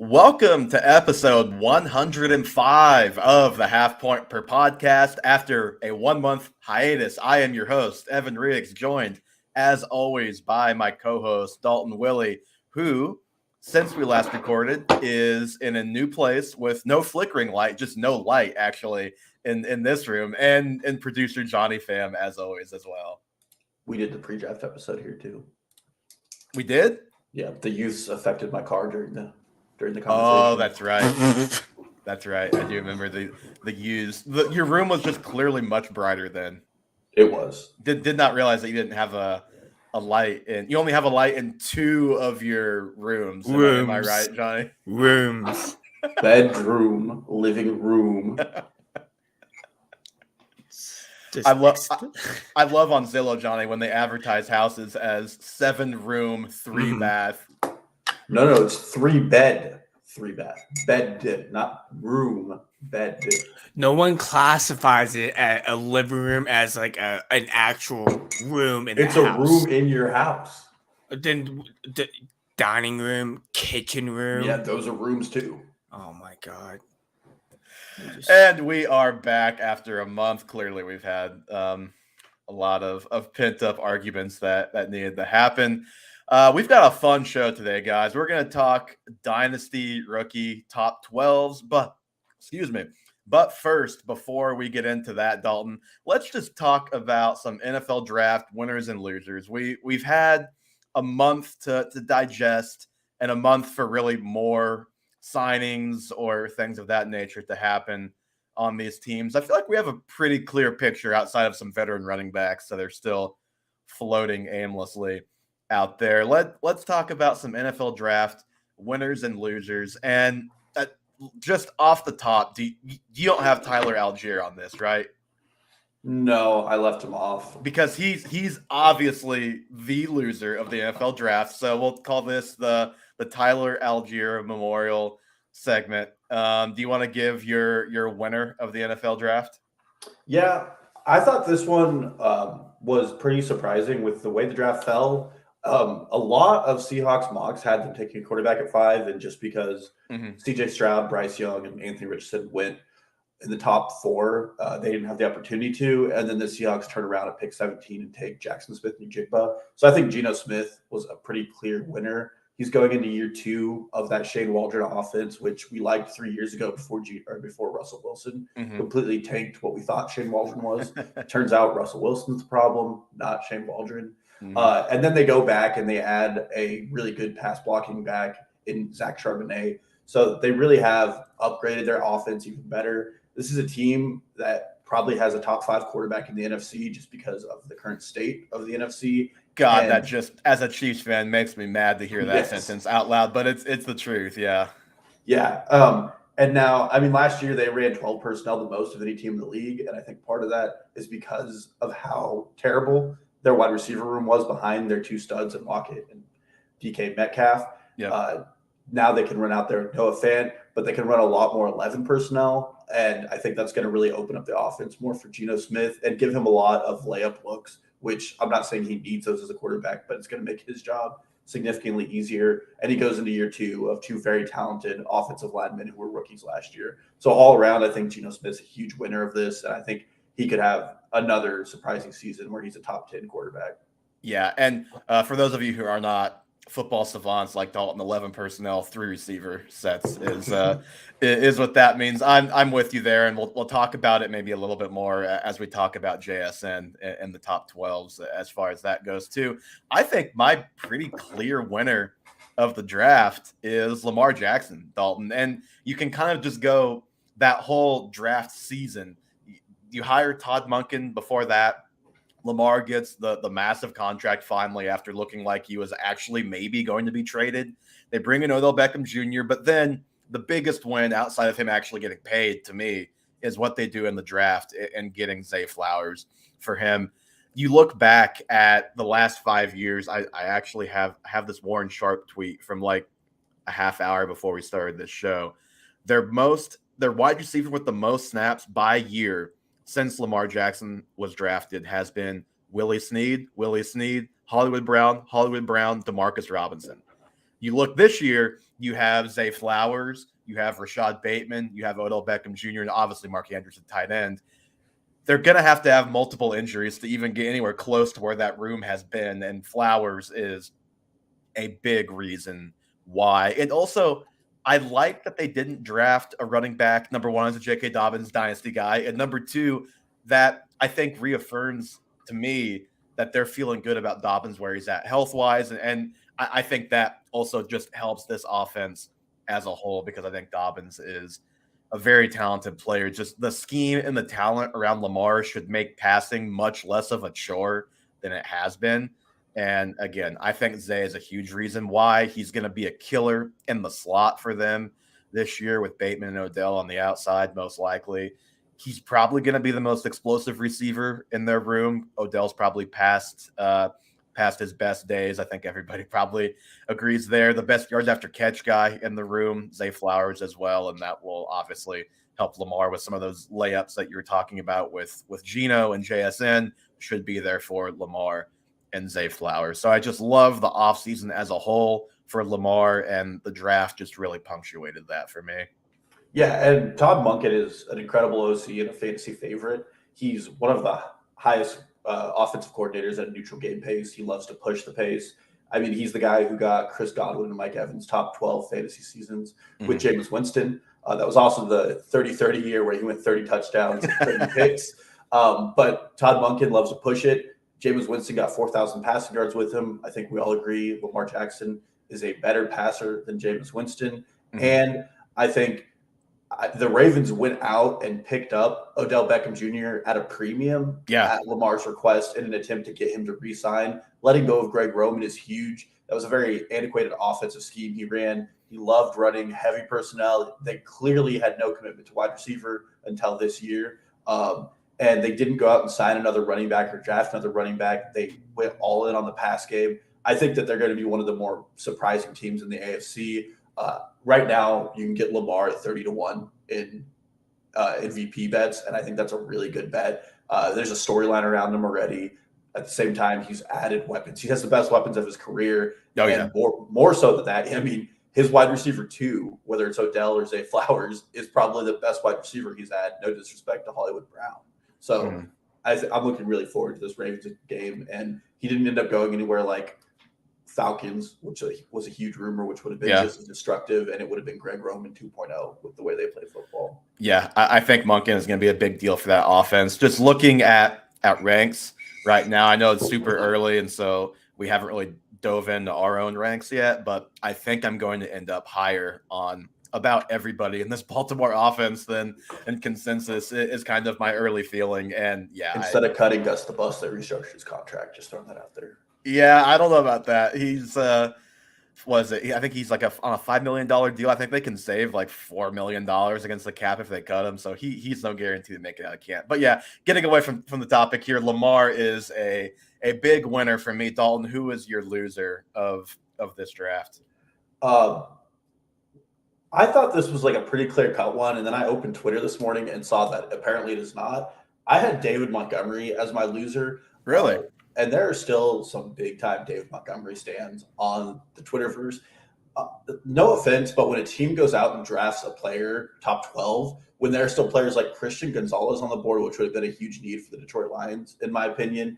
Welcome to episode 105 of the Half Point Per Podcast. After a 1 month hiatus, I am your host, Evan Riggs, joined as always by my co-host, Dalton Willie, who, since we last recorded, is in a new place with no flickering light, just no light actually in this room, and producer Johnny Pham as always as well. We did the pre-draft episode here too. We did? Yeah, the use affected my car during the conversation. Oh, that's right. That's right. I do remember the use. Your room was just clearly much brighter then. It was. Did not realize that you didn't have a light in. You only have a light in two of your rooms. Am I right, Johnny? Rooms. Bedroom, living room. I love on Zillow, Johnny, when they advertise houses as 7-room, 3-bath. No, it's 3-bed, 3-bath. Bed, not room, bed. No one classifies it at a living room as like an actual room in the house. It's a room in your house. Then the dining room, kitchen room. Yeah, those are rooms too. Oh my God. And we are back after a month. Clearly, we've had a lot of pent-up arguments that needed to happen. We've got a fun show today, guys. We're going to talk Dynasty rookie top 12s, But first, before we get into that, Dalton, let's just talk about some NFL draft winners and losers. We've had a month to digest and a month for really more signings or things of that nature to happen on these teams. I feel like we have a pretty clear picture outside of some veteran running backs, so they're still floating aimlessly out there. Let's talk about some NFL draft winners and losers. And just off the top, you don't have Tyler Algier on this, right? No, I left him off because he's obviously the loser of the NFL draft. So we'll call this the Tyler Algier Memorial segment. Do you want to give your winner of the NFL draft? Yeah, I thought this one was pretty surprising with the way the draft fell. A lot of Seahawks mocks had them taking a quarterback at 5, and just because CJ Stroud, Bryce Young, and Anthony Richardson went in the top 4, they didn't have the opportunity to. And then the Seahawks turn around at pick 17 and take Jackson Smith-Njigba. So I think Geno Smith was a pretty clear winner. He's going into year 2 of that Shane Waldron offense, which we liked 3 years ago before Russell Wilson completely tanked what we thought Shane Waldron was. Turns out Russell Wilson's the problem, not Shane Waldron. And then they go back and they add a really good pass blocking back in Zach Charbonnet. So they really have upgraded their offense even better. This is a team that probably has a top 5 quarterback in the NFC just because of the current state of the NFC. God, that just, as a Chiefs fan, makes me mad to hear that sentence out loud, but it's the truth, yeah. Yeah. And now, I mean, last year they ran 12 personnel, the most of any team in the league, and I think part of that is because of how terrible their wide receiver room was behind their 2 studs in Lockett and DK Metcalf. Yeah. Now they can run out there Noah Fant, but they can run a lot more 11 personnel, and I think that's going to really open up the offense more for Geno Smith and give him a lot of layup looks, which I'm not saying he needs those as a quarterback, but it's going to make his job significantly easier. And he goes into year 2 of 2 very talented offensive linemen who were rookies last year. So all around, I think Geno Smith's a huge winner of this, and I think he could have another surprising season where he's a top 10 quarterback. Yeah, and for those of you who are not football savants like Dalton, 11 personnel, 3 receiver sets is what that means. I'm with you there, and we'll talk about it maybe a little bit more as we talk about JSN and the top 12s as far as that goes too. I think my pretty clear winner of the draft is Lamar Jackson, Dalton, and you can kind of just go that whole draft season. You hire Todd Monken before that. Lamar gets the massive contract finally after looking like he was actually maybe going to be traded. They bring in Odell Beckham Jr., but then the biggest win outside of him actually getting paid to me is what they do in the draft and getting Zay Flowers for him. You look back at the last 5 years, I actually have this Warren Sharp tweet from like a half hour before we started this show. Their wide receiver with the most snaps by year since Lamar Jackson was drafted has been Willie Snead, Hollywood Brown, DeMarcus Robinson. You look this year, you have Zay Flowers, you have Rashad Bateman, you have Odell Beckham Jr., and obviously Mark Andrews at tight end. They're going to have multiple injuries to even get anywhere close to where that room has been. And Flowers is a big reason why. And also, I like that they didn't draft a running back. Number one, as a J.K. Dobbins dynasty guy. And number two, that I think reaffirms to me that they're feeling good about Dobbins where he's at health-wise. And I think that also just helps this offense as a whole because I think Dobbins is a very talented player. Just the scheme and the talent around Lamar should make passing much less of a chore than it has been. And again, I think Zay is a huge reason why he's going to be a killer in the slot for them this year with Bateman and Odell on the outside, most likely. He's probably going to be the most explosive receiver in their room. Odell's probably past his best days. I think everybody probably agrees there. The best yards after catch guy in the room, Zay Flowers as well, and that will obviously help Lamar with some of those layups that you were talking about with Geno and JSN should be there for Lamar and Zay Flowers. So I just love the offseason as a whole for Lamar, and the draft just really punctuated that for me. Yeah, and Todd Monken is an incredible OC and a fantasy favorite. He's one of the highest offensive coordinators at neutral game pace. He loves to push the pace. I mean, he's the guy who got Chris Godwin and Mike Evans top 12 fantasy seasons with Jameis Winston. That was also the 30-30 year where he went 30 touchdowns and 30 picks. But Todd Monken loves to push it. Jameis Winston got 4,000 passing yards with him. I think we all agree Lamar Jackson is a better passer than Jameis Winston. And I think the Ravens went out and picked up Odell Beckham Jr. at a premium at Lamar's request in an attempt to get him to re-sign. Letting go of Greg Roman is huge. That was a very antiquated offensive scheme he ran. He loved running heavy personnel. They clearly had no commitment to wide receiver until this year. And they didn't go out and sign another running back or draft another running back. They went all in on the pass game. I think that they're going to be one of the more surprising teams in the AFC. Right now, you can get Lamar at 30-1 in VP bets, and I think that's a really good bet. There's a storyline around him already. At the same time, he's added weapons. He has the best weapons of his career. More so than that. I mean, his wide receiver two, whether it's Odell or Zay Flowers, is probably the best wide receiver he's had. No disrespect to Hollywood Brown. So I'm looking really forward to this Ravens game. And he didn't end up going anywhere like Falcons, which was a huge rumor, which would have been just as destructive, and it would have been Greg Roman 2.0 with the way they play football. Yeah, I think Monken is going to be a big deal for that offense. Just looking at ranks right now, I know it's super early, and so we haven't really dove into our own ranks yet, but I think I'm going to end up higher on about everybody in this Baltimore offense than in consensus is kind of my early feeling. And instead of cutting Gus the Bus, they restructured his contract. Just throwing that out there. Yeah, I don't know about that. He's I think he's like on a $5 million deal. I think they can save like $4 million against the cap if they cut him. So he's no guarantee to make it out of camp. But yeah, getting away from the topic here, Lamar is a big winner for me. Dalton, who is your loser of this draft? I thought this was like a pretty clear-cut one, and then I opened Twitter this morning and saw that apparently it is not. I had David Montgomery as my loser. Really? And there are still some big-time David Montgomery stands on the Twitterverse. No offense, but when a team goes out and drafts a player top 12, when there are still players like Christian Gonzalez on the board, which would have been a huge need for the Detroit Lions, in my opinion,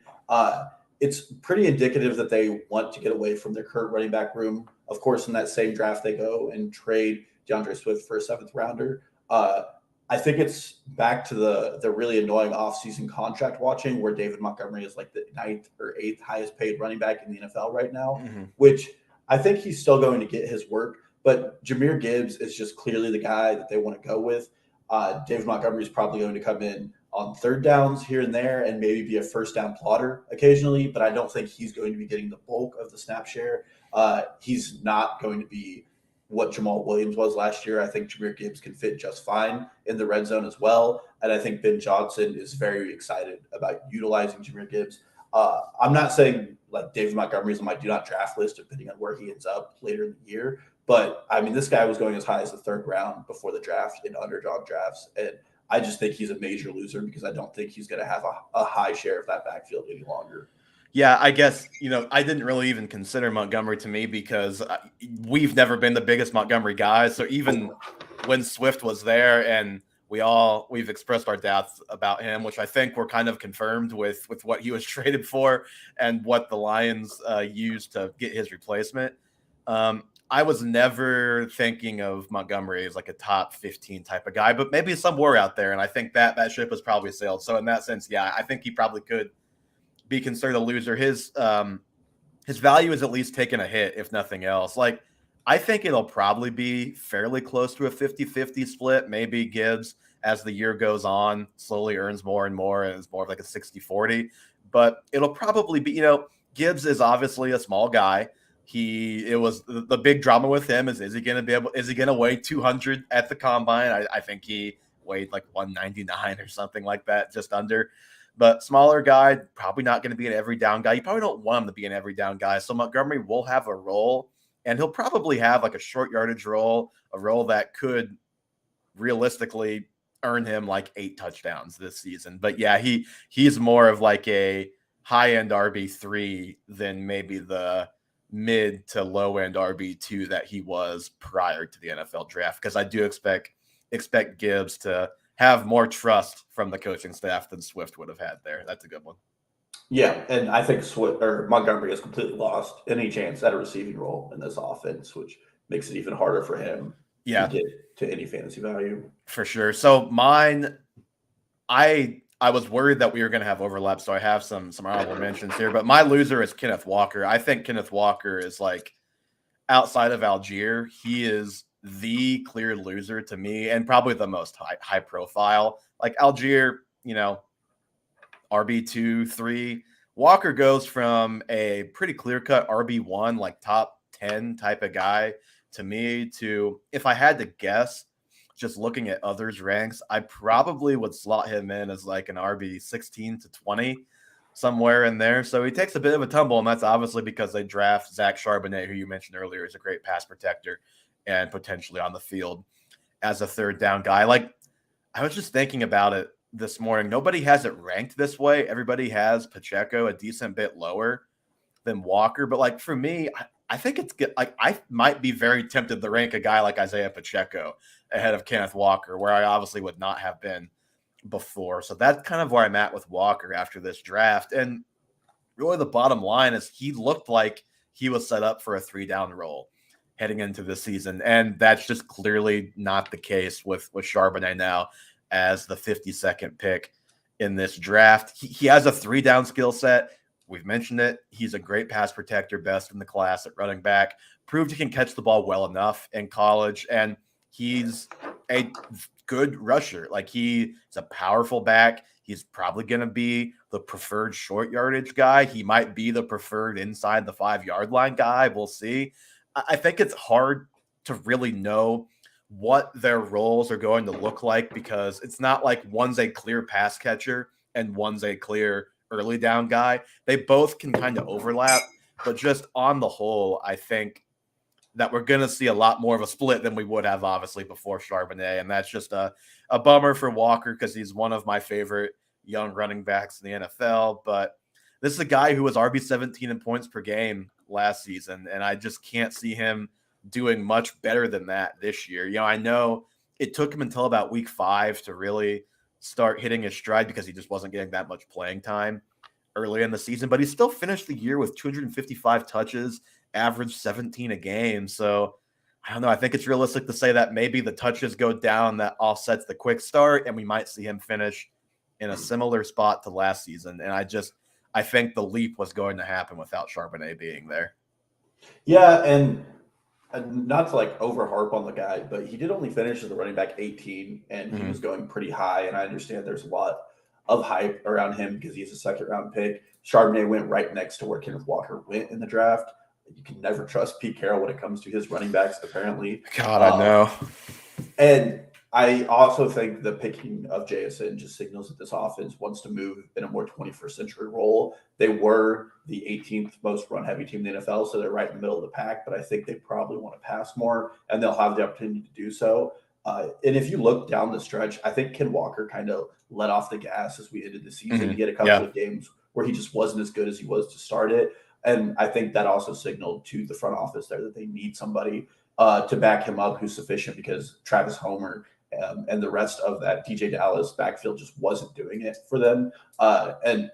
it's pretty indicative that they want to get away from their current running back room. Of course, in that same draft, they go and trade DeAndre Swift for a 7th rounder. I think it's back to the really annoying offseason contract watching where David Montgomery is like the 9th or 8th highest paid running back in the NFL right now, which I think he's still going to get his work. But Jahmyr Gibbs is just clearly the guy that they want to go with. David Montgomery is probably going to come in on 3rd downs here and there and maybe be a 1st down plotter occasionally, but I don't think he's going to be getting the bulk of the snap share. He's not going to be what Jamal Williams was last year. I think Jahmyr Gibbs can fit just fine in the red zone as well. And I think Ben Johnson is very excited about utilizing Jahmyr Gibbs. I'm not saying like David Montgomery is on my do not draft list, depending on where he ends up later in the year. But I mean, this guy was going as high as the 3rd round before the draft in underdog drafts. And I just think he's a major loser because I don't think he's going to have a high share of that backfield any longer. Yeah, I guess, I didn't really even consider Montgomery to me because we've never been the biggest Montgomery guys. So even when Swift was there and we've expressed our doubts about him, which I think were kind of confirmed with what he was traded for and what the Lions used to get his replacement. I was never thinking of Montgomery as like a top 15 type of guy, but maybe some were out there. And I think that ship was probably sailed. So in that sense, yeah, I think he probably could be considered a loser. His value is at least taking a hit, if nothing else. Like, I think it'll probably be fairly close to a 50-50 split. Maybe Gibbs, as the year goes on, slowly earns more and more, and it's more of like a 60-40. But it'll probably be, Gibbs is obviously a small guy. It was the big drama with him is he going to weigh 200 at the combine? I think he weighed like 199 or something like that, just under. But smaller guy, probably not going to be an every down guy. You probably don't want him to be an every down guy. So Montgomery will have a role, and he'll probably have like a short yardage role, a role that could realistically earn him like 8 touchdowns this season. But yeah, he's more of like a high end RB3 than maybe the mid to low end RB2 that he was prior to the NFL draft. Because I do expect Gibbs to have more trust from the coaching staff than Swift would have had there. That's a good one. Yeah, and I think Montgomery has completely lost any chance at a receiving role in this offense, which makes it even harder for him to get to any fantasy value. For sure. So mine, I was worried that we were going to have overlap, so I have some honorable mentions here. But my loser is Kenneth Walker. I think Kenneth Walker is like, outside of Algier, he is the clear loser to me, and probably the most high profile. Like Algier, RB2, 3. Walker goes from a pretty clear-cut RB1, like top 10 type of guy to me, to, if I had to guess, just looking at others' ranks, I probably would slot him in as like an RB 16 to 20, somewhere in there. So he takes a bit of a tumble, and that's obviously because they draft Zach Charbonnet, who you mentioned earlier is a great pass protector and potentially on the field as a third down guy. Like, I was just thinking about it this morning. Nobody has it ranked this way. Everybody has Pacheco a decent bit lower than Walker. But like, for me, I think it's good. Like, I might be very tempted to rank a guy like Isaiah Pacheco ahead of Kenneth Walker, where I obviously would not have been before. So that's kind of where I'm at with Walker after this draft. And really the bottom line is he looked like he was set up for a 3-down role heading into this season. And that's just clearly not the case with Charbonnet now as the 52nd pick in this draft. He has a 3-down skill set. We've mentioned it. He's a great pass protector, best in the class at running back, proved he can catch the ball well enough in college. And he's a good rusher. Like, he's a powerful back. He's probably going to be the preferred short yardage guy. He might be the preferred inside the 5-yard line guy. We'll see. I think it's hard to really know what their roles are going to look like, because it's not like one's a clear pass catcher and one's a clear early down guy. They both can kind of overlap, but just on the whole, I think that we're going to see a lot more of a split than we would have obviously before Charbonnet. And that's just a bummer for Walker, because he's one of my favorite young running backs in the NFL. But this is a guy who was RB17 in points per game last season, and I just can't see him doing much better than that this year. I know it took him until about week 5 to really start hitting his stride, because he just wasn't getting that much playing time early in the season, but he still finished the year with 255 touches, average 17 a game. So I don't know. I think it's realistic to say that maybe the touches go down, that offsets the quick start, and we might see him finish in a similar spot to last season. And I think the leap was going to happen without Charbonnet being there. Yeah, and not to like over harp on the guy, but he did only finish as the running back 18, and he was going pretty high. And I understand there's a lot of hype around him because he's a 2nd-round pick. Charbonnet went right next to where Kenneth Walker went in the draft. You can never trust Pete Carroll when it comes to his running backs, apparently. God, I know. And I also think the picking of JSN just signals that this offense wants to move in a more 21st century role. They were the 18th most run-heavy team in the NFL, so they're right in the middle of the pack, but I think they probably want to pass more, and they'll have the opportunity to do so. And if you look down the stretch, I think Ken Walker kind of let off the gas as we ended the season. He had a couple of games where he just wasn't as good as he was to start it. And I think that also signaled to the front office there that they need somebody to back him up who's sufficient, because Travis Homer and the rest of that DJ Dallas backfield just wasn't doing it for them. And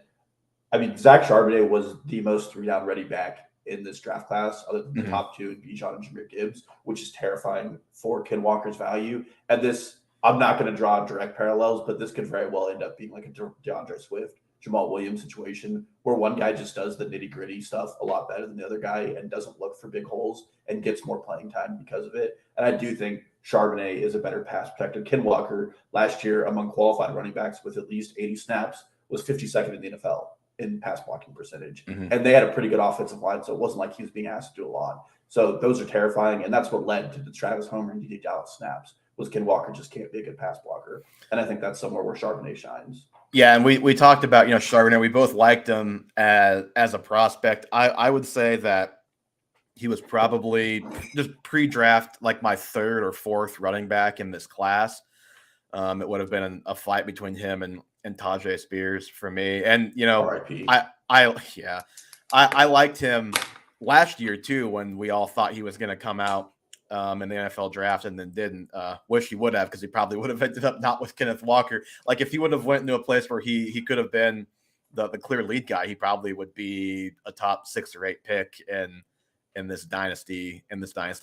I mean, Zach Charbonnet was the most 3-down ready back in this draft class, other than the top two, Bijan and Jahmyr Gibbs, which is terrifying for Ken Walker's value. And this, I'm not going to draw direct parallels, but this could very well end up being like a DeAndre Swift, Jamal Williams situation, where one guy just does the nitty gritty stuff a lot better than the other guy and doesn't look for big holes and gets more playing time because of it. And I do think Charbonnet is a better pass protector. Ken Walker last year, among qualified running backs with at least 80 snaps, was 52nd in the NFL in pass blocking percentage. And they had a pretty good offensive line, so it wasn't like he was being asked to do a lot. So those are terrifying, and that's what led to the Travis Homer and DJ Dallas snaps, was Ken Walker just can't be a good pass blocker. And I think that's somewhere where Charbonnet shines. Yeah, and we talked about, Charbonnet. We both liked him as a prospect. I would say that he was probably just pre-draft like my third or fourth running back in this class. It would have been a fight between him and Tajay Spears for me. And R.I.P. I liked him last year too, when we all thought he was going to come out in the NFL draft and then didn't. Wish he would have, because he probably would have ended up not with Kenneth Walker. Like if he would have went into a place where he could have been the clear lead guy, he probably would be a top 6 or 8 pick in this dynasty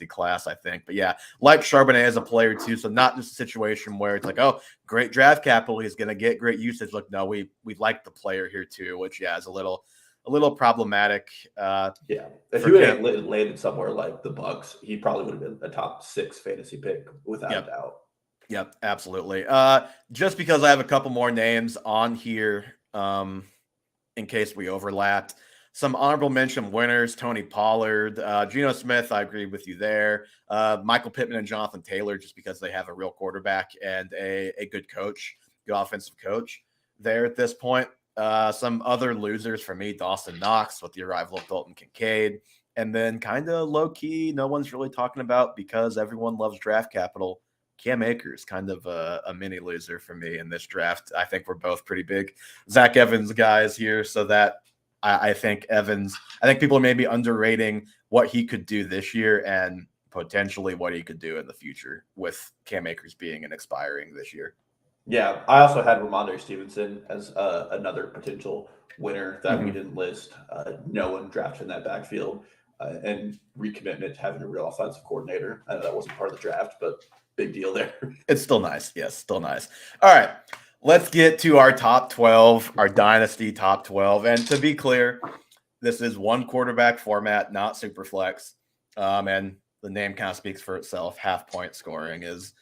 class, I think. But yeah, like Charbonnet as a player too. So not just a situation where it's like, oh, great draft capital, he's going to get great usage. Look, no, we like the player here too, which is a little problematic. If he would have landed somewhere like the Bucks, he probably would have been a top 6 fantasy pick without a doubt. Yep, absolutely. Just because I have a couple more names on here, in case we overlapped. Some honorable mention winners: Tony Pollard, Geno Smith. I agree with you there. Michael Pittman and Jonathan Taylor, just because they have a real quarterback and a good coach, good offensive coach there at this point. Some other losers for me: Dawson Knox with the arrival of Dalton Kincaid. And then kind of low-key, no one's really talking about because everyone loves draft capital, Cam Akers, kind of a mini loser for me in this draft. I think we're both pretty big Zach Evans guys here, so that I think people are maybe underrating what he could do this year and potentially what he could do in the future, with Cam Akers being and expiring this year. Yeah, I also had Ramondre Stevenson as another potential winner that we didn't list. No one drafted in that backfield, and recommitment to having a real offensive coordinator. I know that wasn't part of the draft, but big deal there. It's still nice. Yes, still nice. All right, let's get to our top 12, our dynasty top 12. And to be clear, this is one quarterback format, not super flex. And the name kind of speaks for itself. Half-point scoring is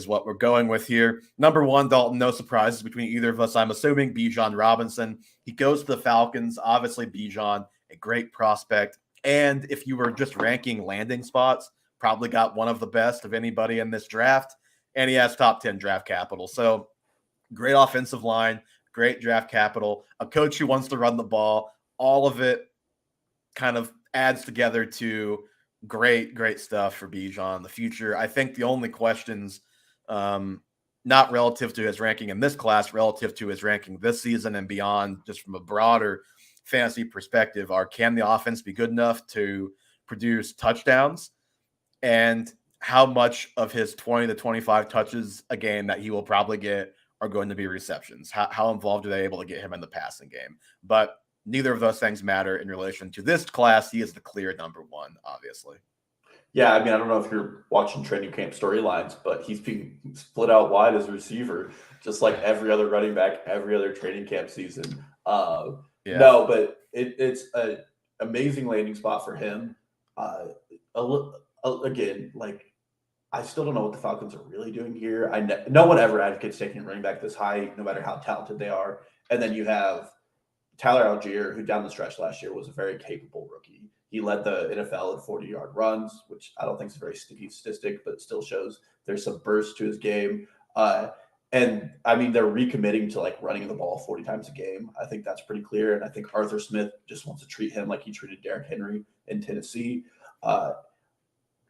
what we're going with here. Number 1, Dalton, no surprises between either of us, I'm assuming. Bijan Robinson. He goes to the Falcons. Obviously, Bijan, a great prospect. And if you were just ranking landing spots, probably got one of the best of anybody in this draft. And he has top 10 draft capital. So great offensive line, great draft capital, a coach who wants to run the ball. All of it kind of adds together to great stuff for Bijan in the future. I think the only questions, not relative to his ranking in this class, relative to his ranking this season and beyond, just from a broader fantasy perspective, are: can the offense be good enough to produce touchdowns? And how much of his 20 to 25 touches a game that he will probably get are going to be receptions? How involved are they able to get him in the passing game? But neither of those things matter in relation to this class. He is the clear number 1, obviously. Yeah, I mean, I don't know if you're watching training camp storylines, but he's being split out wide as a receiver, just like every other running back, every other training camp season. No, but it's an amazing landing spot for him. Again, like, I still don't know what the Falcons are really doing here. No one ever advocates taking a running back this high, no matter how talented they are. And then you have Tyler Algier, who down the stretch last year was a very capable rookie. He led the NFL in 40-yard runs, which I don't think is a very sticky statistic, but it still shows there's some burst to his game. And I mean, they're recommitting to like running the ball 40 times a game. I think that's pretty clear. And I think Arthur Smith just wants to treat him like he treated Derrick Henry in Tennessee.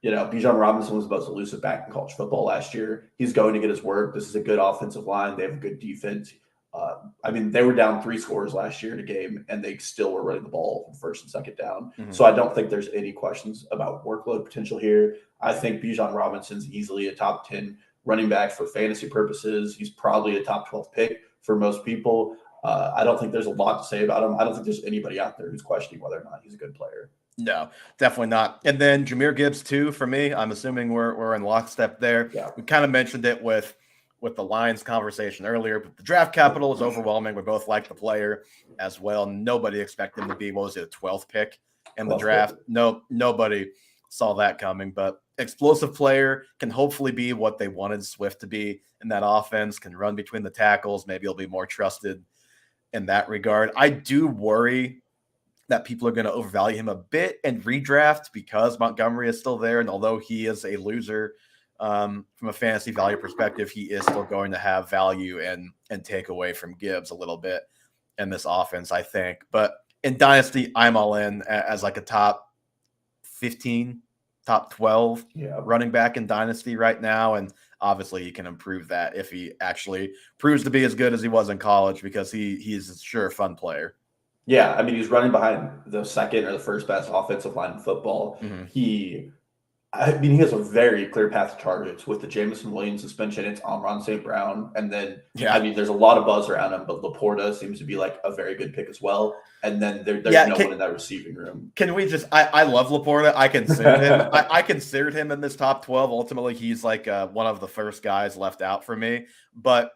Bijan Robinson was the most elusive back in college football last year. He's going to get his work. This is a good offensive line. They have a good defense. I mean, they were down 3 scores last year in a game, and they still were running the ball first and second down. Mhm. So I don't think there's any questions about workload potential here. I think Bijan Robinson's easily a top 10 running back for fantasy purposes. He's probably a top 12 pick for most people. I don't think there's a lot to say about him. I don't think there's anybody out there who's questioning whether or not he's a good player. No, definitely not. And then Jahmyr Gibbs too, for me. I'm assuming we're in lockstep there. Yeah. We kind of mentioned it with the Lions conversation earlier, but the draft capital is overwhelming. We both like the player as well. Nobody expected him to be, what was it, a 12th pick in the draft? No, nobody saw that coming. But explosive player, can hopefully be what they wanted Swift to be in that offense, can run between the tackles. Maybe he'll be more trusted in that regard. I do worry that people are going to overvalue him a bit and redraft because Montgomery is still there. And although he is a loser from a fantasy value perspective, he is still going to have value and take away from Gibbs a little bit in this offense, I think. But in Dynasty, I'm all in as like a top 15, top 12 running back in Dynasty right now. And obviously he can improve that if he actually proves to be as good as he was in college, because he's a sure fun player. Yeah, I mean, he's running behind the second or the first best offensive line in football. Mm-hmm. He has a very clear path to targets with the Jameson Williams suspension. It's Amon St. Brown. And then, I mean, there's a lot of buzz around him, but Laporta seems to be like a very good pick as well. And then there's no one in that receiving room. Can we just, I love Laporta. I considered him. I considered him in this top 12. Ultimately, he's like one of the first guys left out for me. But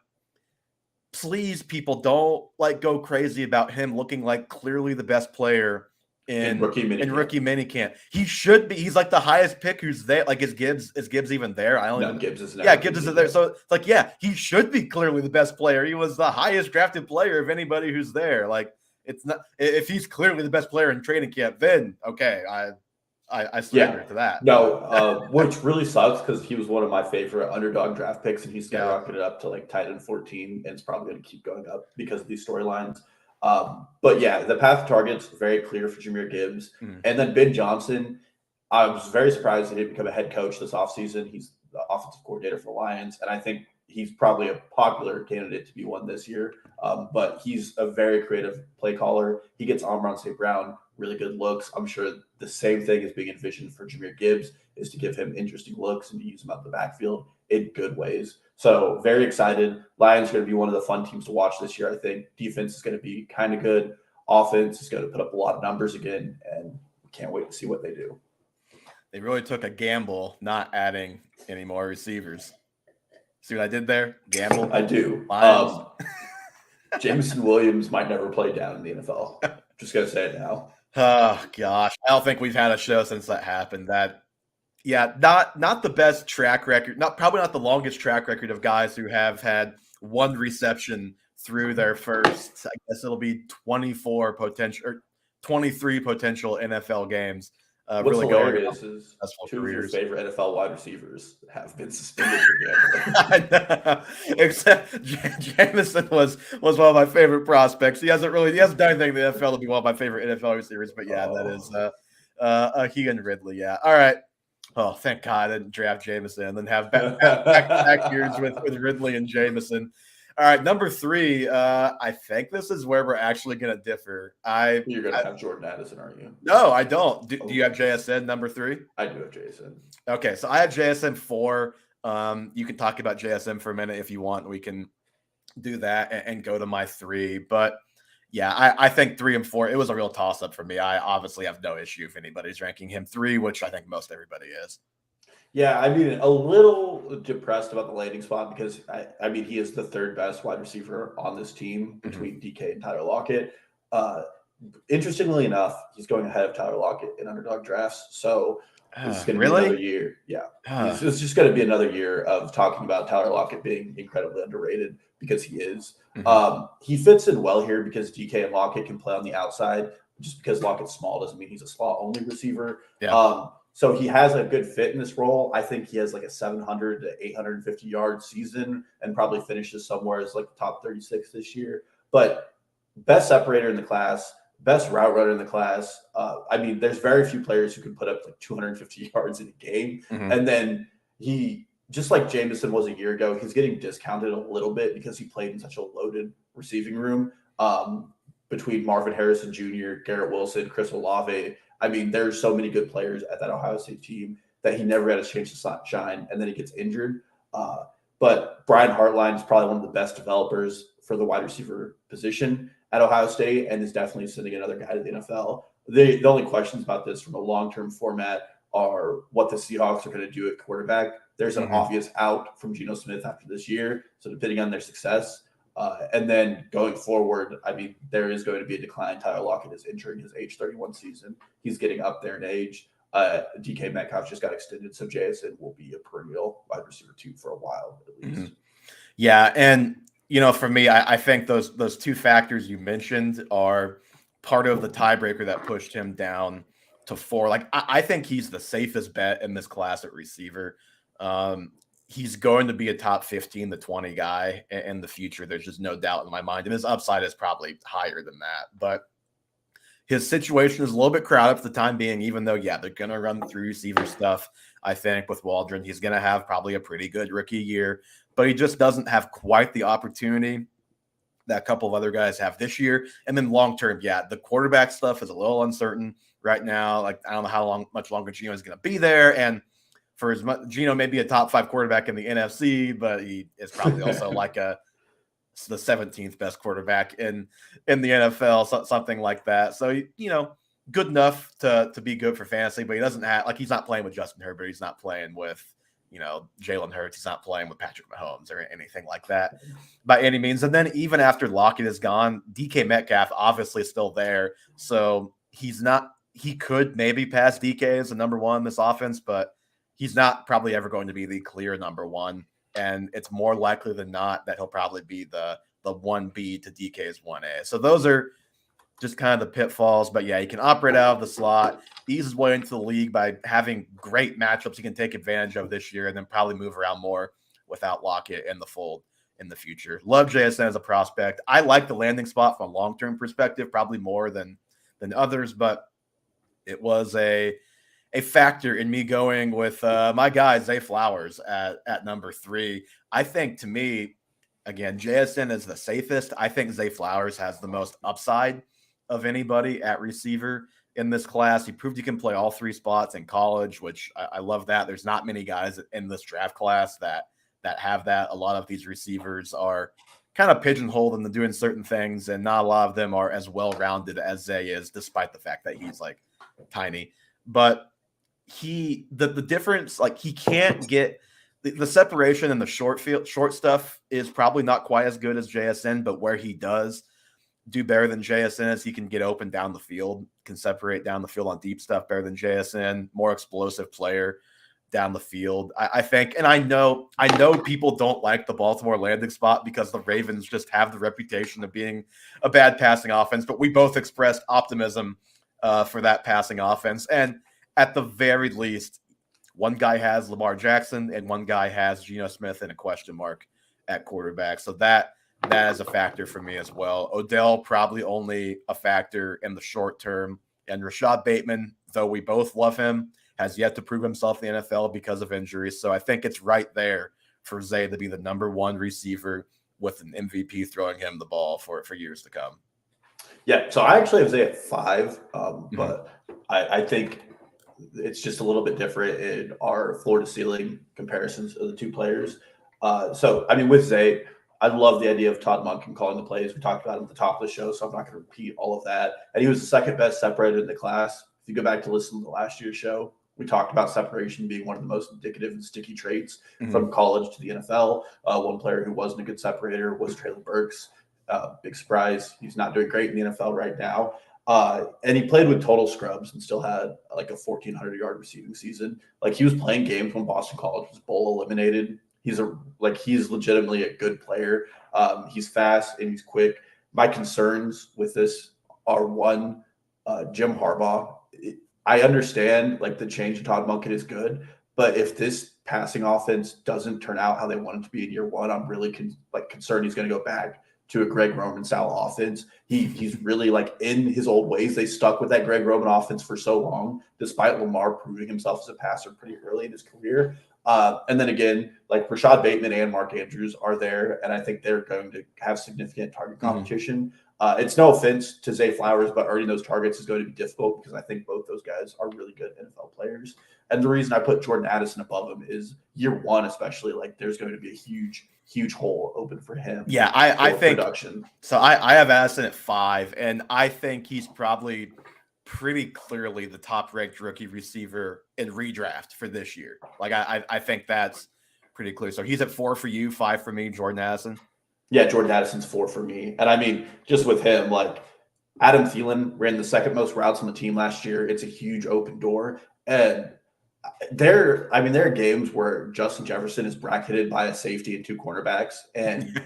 please, people, don't like go crazy about him looking like clearly the best player in rookie minicamp. He should be. He's like the highest pick who's there. Like, is Gibbs even there? Gibbs isn't. Yeah, Gibbs isn't there. So it's like, yeah, he should be clearly the best player. He was the highest drafted player of anybody who's there. Like, it's not, if he's clearly the best player in training camp, then okay, I surrender to that. No, which really sucks because he was one of my favorite underdog draft picks, and he's skyrocketed up to like tight end 14, and it's probably going to keep going up because of these storylines. But yeah, the path to target's very clear for Jahmyr Gibbs. Mm-hmm. And then Ben Johnson, I was very surprised he didn't become a head coach this offseason. He's the offensive coordinator for the Lions, and I think he's probably a popular candidate to be one this year. But he's a very creative play caller. He gets Amon St. Brown really good looks. I'm sure the same thing is being envisioned for Jahmyr Gibbs, is to give him interesting looks and to use him out of the backfield in good ways. So very excited. Lions are going to be one of the fun teams to watch this year, I think. Defense is going to be kind of good. Offense is going to put up a lot of numbers again, and we can't wait to see what they do. They really took a gamble not adding any more receivers. See what I did there? Gamble. I do. Jameson Williams might never play down in the NFL. Just going to say it now. Oh, gosh. I don't think we've had a show since that happened. Not the best track record, probably not the longest track record of guys who have had one reception through their first, I guess it'll be 23 potential NFL games. What's really hilarious is two of your favorite NFL wide receivers have been suspended for gambling. Except Jameson was one of my favorite prospects. He hasn't done anything in the NFL to be one of my favorite NFL receivers, but yeah, that is he and Ridley. Yeah. All right. Oh, thank God I didn't draft Jameson and then have back years with Ridley and Jameson. All right, number 3. I think this is where we're actually going to differ. You're going to have Jordan Addison, aren't you? No, I don't. Do you have JSN number 3? I do have JSN. Okay, so I have JSN 4. You can talk about JSN for a minute if you want. We can do that and go to my 3. But yeah, I think 3 and 4, it was a real toss-up for me. I obviously have no issue if anybody's ranking him 3, which I think most everybody is. Yeah, I mean, a little depressed about the landing spot because, I mean, he is the third best wide receiver on this team between DK and Tyler Lockett. Interestingly enough, he's going ahead of Tyler Lockett in underdog drafts. So it's going to be another year. Yeah. It's just going to be another year of talking about Tyler Lockett being incredibly underrated because he is. He fits in well here because DK and Lockett can play on the outside. Just because Lockett's small doesn't mean he's a slot-only receiver. Yeah. So he has a good fit in this role. I think he has like a 700 to 850 yard season and probably finishes somewhere as like the top 36 this year. But best separator in the class, best route runner in the class. I mean, there's very few players who can put up like 250 yards in a game. And then he, just like Jameson was a year ago, he's getting discounted a little bit because he played in such a loaded receiving room between Marvin Harrison Jr., Garrett Wilson, Chris Olave. I mean, there's so many good players at that Ohio State team that he never had a chance to shine, and then he gets injured. But Brian Hartline is probably one of the best developers for the wide receiver position at Ohio State, and is definitely sending another guy to the NFL. The only questions about this from a long-term format are what the Seahawks are going to do at quarterback. There's an obvious out from Geno Smith after this year, so depending on their success. And then going forward, I mean, there is going to be a decline. Tyler Lockett is entering his age 31 season. He's getting up there in age. DK Metcalf just got extended, so JSN will be a perennial wide receiver 2 for a while at least. Yeah, and for me, I think those two factors you mentioned are part of the tiebreaker that pushed him down to 4. Like, I think he's the safest bet in this class at receiver. He's going to be a top 15 to 20 guy in the future. There's just no doubt in my mind. And his upside is probably higher than that. But his situation is a little bit crowded for the time being, even though, they're going to run through receiver stuff. I think with Waldron, he's going to have probably a pretty good rookie year, but he just doesn't have quite the opportunity that a couple of other guys have this year. And then long-term, the quarterback stuff is a little uncertain right now. Like, I don't know much longer Geno is going to be there. And for as much, Geno may be a top 5 quarterback in the NFC, but he is probably also like the 17th best quarterback in the NFL, something like that. So, good enough to be good for fantasy, but he doesn't have, like, he's not playing with Justin Herbert. He's not playing with, Jalen Hurts. He's not playing with Patrick Mahomes or anything like that by any means. And then even after Lockett is gone, DK Metcalf obviously is still there. So he could maybe pass DK as the number 1 in this offense, but he's not probably ever going to be the clear number 1. And it's more likely than not that he'll probably be the 1B to DK's 1A. So those are just kind of the pitfalls. But he can operate out of the slot, ease his way into the league by having great matchups he can take advantage of this year, and then probably move around more without Lockett in the fold in the future. Love JSN as a prospect. I like the landing spot from a long-term perspective, probably more than others, but it was a factor in me going with my guy, Zay Flowers, at number 3. I think, to me, again, JSN is the safest. I think Zay Flowers has the most upside of anybody at receiver in this class. He proved he can play all 3 spots in college, which I love that. There's not many guys in this draft class that have that. A lot of these receivers are kind of pigeonholed into doing certain things, and not a lot of them are as well-rounded as Zay is, despite the fact that he's, like, tiny. But the difference, like, he can't get the separation in the short stuff is probably not quite as good as JSN, but where he does do better than JSN is he can get open down the field, can separate down the field on deep stuff better than JSN, more explosive player down the field. I think, and I know people don't like the Baltimore landing spot because the Ravens just have the reputation of being a bad passing offense, but we both expressed optimism for that passing offense. And at the very least, one guy has Lamar Jackson and one guy has Geno Smith and a question mark at quarterback. So that is a factor for me as well. Odell probably only a factor in the short term. And Rashad Bateman, though we both love him, has yet to prove himself in the NFL because of injuries. So I think it's right there for Zay to be the number 1 receiver with an MVP throwing him the ball for years to come. Yeah, so I actually have Zay at 5, but I think it's just a little bit different in our floor to ceiling comparisons of the 2 players. So, I mean, with Zay, I love the idea of Todd Monken calling the plays. We talked about him at the top of the show, so I'm not going to repeat all of that. And he was the 2nd best separator in the class. If you go back to listen to the last year's show, we talked about separation being one of the most indicative and sticky traits from college to the NFL. One player who wasn't a good separator was Traylon Burks. Big surprise. He's not doing great in the NFL right now. And he played with total scrubs and still had like a 1,400-yard receiving season. Like, he was playing games when Boston College was bowl eliminated. He's legitimately a good player. He's fast and he's quick. My concerns with this are, one, Jim Harbaugh. I understand, like, the change in Todd Monken is good, but if this passing offense doesn't turn out how they want it to be in year 1, I'm really concerned he's going to go back to a Greg Roman style offense. He's really, like, in his old ways. They stuck with that Greg Roman offense for so long, despite Lamar proving himself as a passer pretty early in his career. And then again, like Rashad Bateman and Mark Andrews are there, and I think they're going to have significant target competition. It's no offense to Zay Flowers, but earning those targets is going to be difficult because I think both those guys are really good NFL players. And the reason I put Jordan Addison above him is year one, especially, like there's going to be a huge hole open for him. Yeah, I think production. So I have Addison at 5, and I think he's probably pretty clearly the top-ranked rookie receiver in redraft for this year. Like I think that's pretty clear. So he's at 4 for you, 5 for me, Jordan Addison. Yeah, Jordan Addison's 4 for me. And I mean, just with him, like Adam Thielen ran the second most routes on the team last year. It's a huge open door. And there are games where Justin Jefferson is bracketed by a safety and 2 cornerbacks, and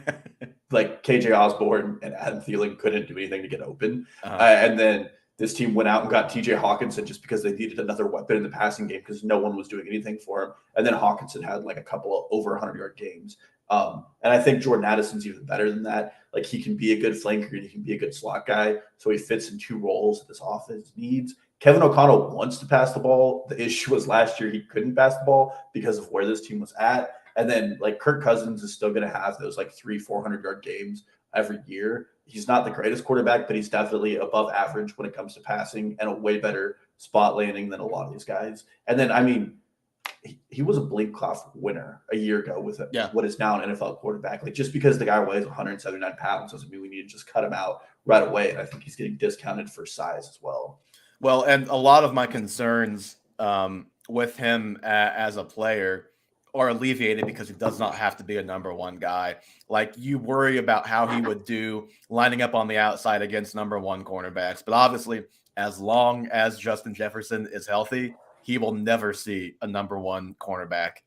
like KJ Osborne and Adam Thielen couldn't do anything to get open. And then this team went out and got TJ Hawkinson just because they needed another weapon in the passing game because no one was doing anything for him. And then Hawkinson had like a couple of over 100-yard games. And I think Jordan Addison's even better than that. Like he can be a good flanker and he can be a good slot guy. So he fits in 2 roles that this offense needs. Kevin O'Connell wants to pass the ball. The issue was last year he couldn't pass the ball because of where this team was at. And then like Kirk Cousins is still going to have those like 300-400-yard games every year. He's not the greatest quarterback, but he's definitely above average when it comes to passing and a way better spot landing than a lot of these guys. And then, I mean, he was a Blinkclough winner a year ago with what is now an NFL quarterback. Like just because the guy weighs 179 pounds doesn't mean we need to just cut him out right away. And I think he's getting discounted for size as well. Well, and a lot of my concerns with him as a player are alleviated because he does not have to be a number 1 guy. Like you worry about how he would do lining up on the outside against number 1 cornerbacks. But obviously, as long as Justin Jefferson is healthy, he will never see a number 1 cornerback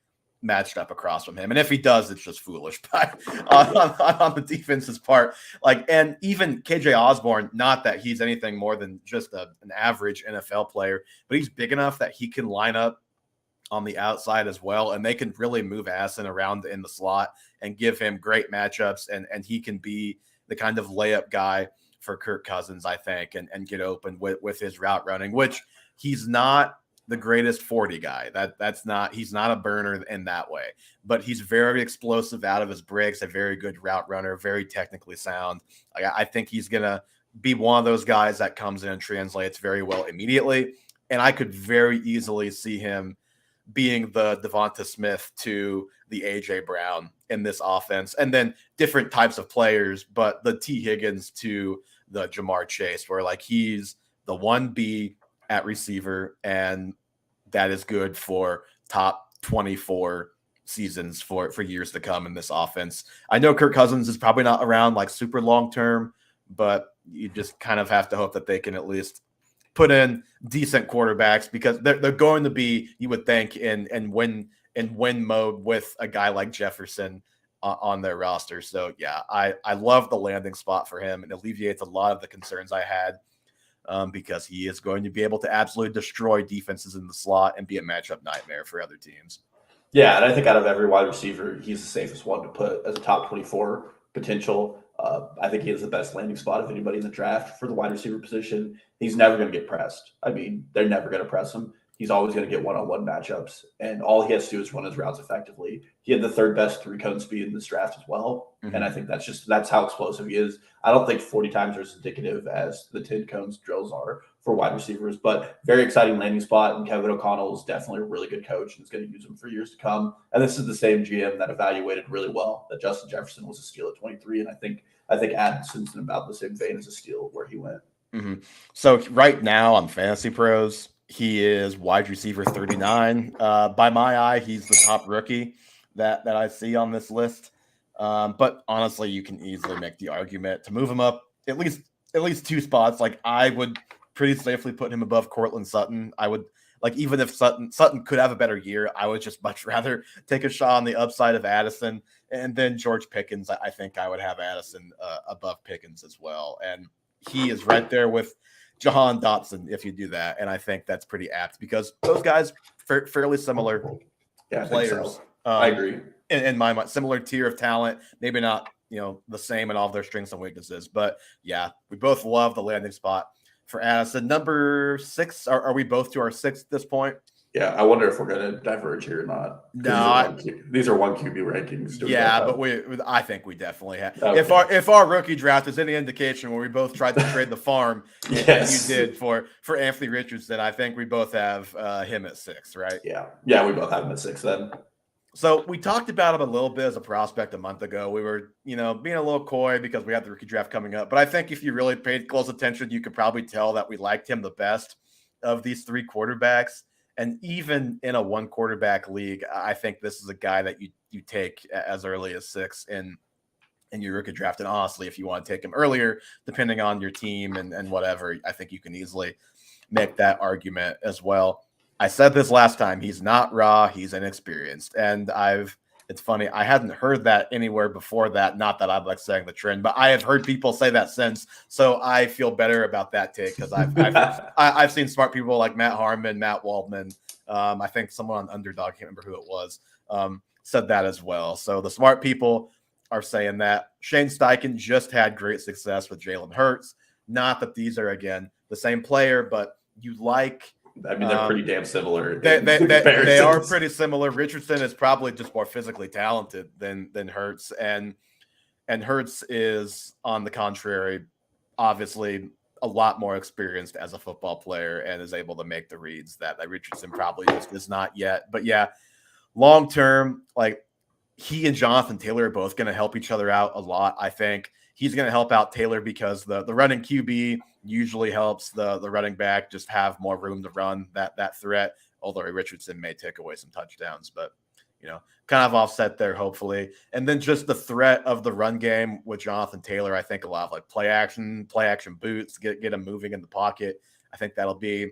matched up across from him. And if he does, it's just foolish. But on the defense's part, like, and even KJ Osborne, not that he's anything more than just an average NFL player, but he's big enough that he can line up on the outside as well. And they can really move Addison around in the slot and give him great matchups. And he can be the kind of layup guy for Kirk Cousins, I think, and get open with his route running, which he's not the greatest 40 guy. He's not a burner in that way, but he's very explosive out of his breaks, a very good route runner, very technically sound. I think he's going to be one of those guys that comes in and translates very well immediately. And I could very easily see him being the Devonta Smith to the AJ Brown in this offense, and then different types of players, but the T Higgins to the Jamar Chase, where like he's the 1B at receiver, and that is good for top 24 seasons for years to come in this offense. I know Kirk Cousins is probably not around like super long term, but you just kind of have to hope that they can at least put in decent quarterbacks, because they're going to be, you would think, in win mode with a guy like Jefferson on their roster. So yeah, I love the landing spot for him, and alleviates a lot of the concerns I had, because he is going to be able to absolutely destroy defenses in the slot and be a matchup nightmare for other teams. Yeah, and I think out of every wide receiver, he's the safest one to put as a top 24 potential. I think he has the best landing spot of anybody in the draft for the wide receiver position. He's never going to get pressed. I mean, they're never going to press him. He's always going to get one-on-one matchups, and all he has to do is run his routes effectively. He had the 3rd best 3-cone speed in this draft as well, and I think that's how explosive he is. I don't think 40 times are as indicative as the 10 cones drills are for wide receivers, but very exciting landing spot, and Kevin O'Connell is definitely a really good coach and is going to use him for years to come. And this is the same GM that evaluated really well that Justin Jefferson was a steal at 23, and I think Addison's in about the same vein as a steal where he went. So right now on Fantasy Pros, he is wide receiver 39. By my eye, he's the top rookie that I see on this list. But honestly, you can easily make the argument to move him up at least 2 spots. Like I would pretty safely put him above Cortland Sutton. I would, like, even if Sutton could have a better year, I would just much rather take a shot on the upside of Addison. And then George Pickens, I think I would have Addison above Pickens as well. And he is right there with Jahan Dotson if you do that. And I think that's pretty apt because those guys fairly similar players. I agree. In my mind, similar tier of talent, maybe not, the same in all of their strengths and weaknesses, but yeah, we both love the landing spot for Addison. Number 6, are we both to our 6th at this point? Yeah, I wonder if we're going to diverge here or not. No, these are one QB rankings. Yeah, but I think we definitely have. Okay. If our rookie draft is any indication, where we both tried to trade the farm, and you did for Anthony Richardson, I think we both have him at 6, right? Yeah, we both have him at 6 then. So we talked about him a little bit as a prospect a month ago. We were, being a little coy because we had the rookie draft coming up. But I think if you really paid close attention, you could probably tell that we liked him the best of these 3 quarterbacks. And even in a 1 quarterback league, I think this is a guy that you take as early as 6 in your rookie draft. And honestly, if you want to take him earlier, depending on your team and whatever, I think you can easily make that argument as well. I said this last time, he's not raw, he's inexperienced. And it's funny, I hadn't heard that anywhere before that. Not that I'm like saying the trend, but I have heard people say that since. So I feel better about that take because I've seen smart people like Matt Harmon, Matt Waldman. I think someone on Underdog, can't remember who it was, said that as well. So the smart people are saying that. Shane Steichen just had great success with Jalen Hurts. Not that these are, again, the same player, but you like... I mean, they're pretty damn similar. They are pretty similar. Richardson is probably just more physically talented than Hurts, and Hurts is, on the contrary, obviously a lot more experienced as a football player and is able to make the reads that Richardson probably just is not yet. But yeah, long term, like he and Jonathan Taylor are both going to help each other out a lot. I think he's going to help out Taylor because the running QB usually helps the running back just have more room to run that threat, although Richardson may take away some touchdowns, but kind of offset there, hopefully. And then just the threat of the run game with Jonathan Taylor, I think a lot of like play action boots, get him moving in the pocket. I think that'll be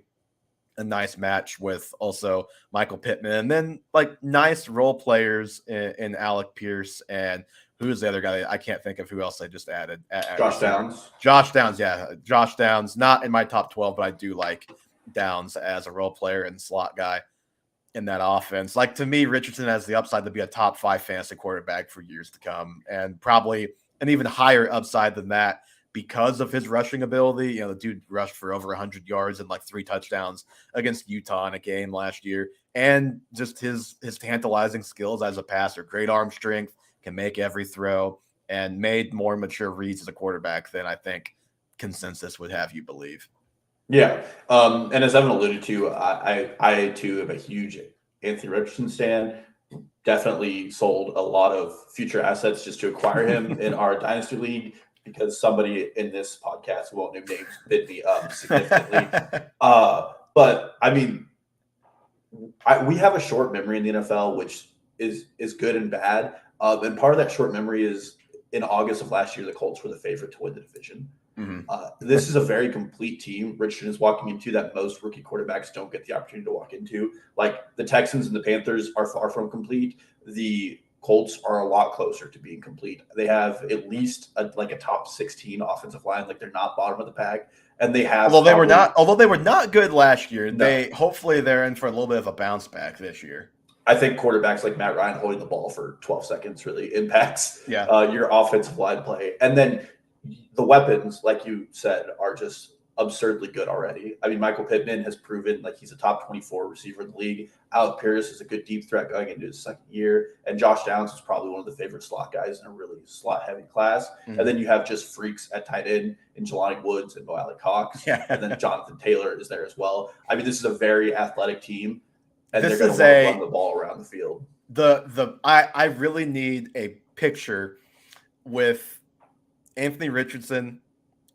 a nice match with also Michael Pittman, and then like nice role players in Alec Pierce and who's the other guy? I can't think of who else I just added. Josh Downs. Josh Downs, yeah. Josh Downs, not in my top 12, but I do like Downs as a role player and slot guy in that offense. Like, to me, Richardson has the upside to be a top 5 fantasy quarterback for years to come, and probably an even higher upside than that because of his rushing ability. The dude rushed for over 100 yards and like 3 touchdowns against Utah in a game last year, and just his tantalizing skills as a passer, great arm strength, can make every throw, and made more mature reads as a quarterback than I think consensus would have you believe. Yeah. And as Evan alluded to, I too am a huge Anthony Richardson stan. Definitely sold a lot of future assets just to acquire him in our Dynasty League because somebody in this podcast, who won't name names, bid me up significantly. But I mean, we have a short memory in the NFL, which is good and bad. And part of that short memory is in August of last year, the Colts were the favorite to win the division. Mm-hmm. This is a very complete team. Richardson is walking into that most rookie quarterbacks don't get the opportunity to walk into. Like the Texans and the Panthers are far from complete. The Colts are a lot closer to being complete. They have at least a top 16 offensive line. Like they're not bottom of the pack. And they have although they were not good last year. No. Hopefully they're in for a little bit of a bounce back this year. I think quarterbacks like Matt Ryan holding the ball for 12 seconds really impacts your offensive line play. And then the weapons, like you said, are just absurdly good already. I mean, Michael Pittman has proven like he's a top 24 receiver in the league. Alec Pierce is a good deep threat going into his second year. And Josh Downs is probably one of the favorite slot guys in a really slot-heavy class. Mm-hmm. And then you have just freaks at tight end in Jelani Woods and Mo Alley Cox. Yeah. And then Jonathan Taylor is there as well. I mean, this is a very athletic team. And they're going to run the ball around the field. I really need a picture with Anthony Richardson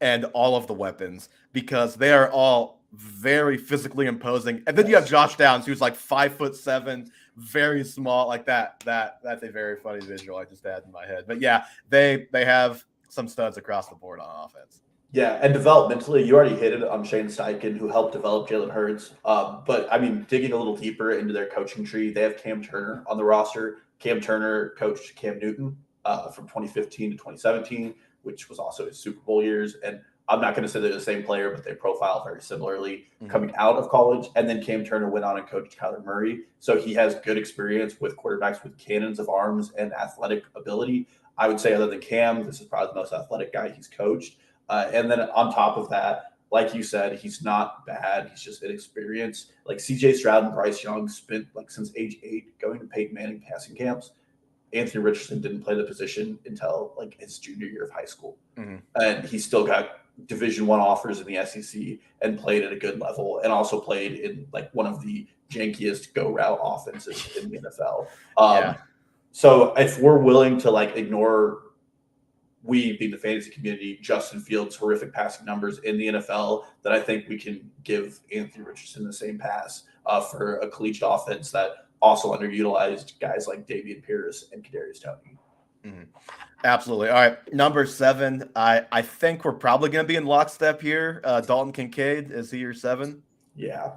and all of the weapons because they are all very physically imposing. And then you have Josh Downs, who's like 5'7", very small, like that. That's a very funny visual I just had in my head. But yeah, they have some studs across the board on offense. Yeah, and developmentally, you already hit it on Shane Steichen, who helped develop Jalen Hurts. But, I mean, digging a little deeper into their coaching tree, they have Cam Turner on the roster. Cam Turner coached Cam Newton from 2015 to 2017, which was also his Super Bowl years. And I'm not going to say they're the same player, but they profile very similarly coming out of college. And then Cam Turner went on and coached Kyler Murray. So he has good experience with quarterbacks with cannons of arms and athletic ability. I would say other than Cam, this is probably the most athletic guy he's coached. And then on top of that, like you said, he's not bad. He's just inexperienced. Like CJ Stroud and Bryce Young spent like since age 8 going to Peyton Manning passing camps. Anthony Richardson didn't play the position until like his junior year of high school, and he still got Division I offers in the SEC and played at a good level, and also played in like one of the jankiest go route offenses in the NFL. So if we're willing to like ignore, we being the fantasy community, Justin Fields' horrific passing numbers in the NFL, then I think we can give Anthony Richardson the same pass for a collegiate offense that also underutilized guys like Dameon Pierce and Kadarius Toney. Absolutely. All right, number 7. I think we're probably going to be in lockstep here. Dalton Kincaid, is he your 7? Yeah.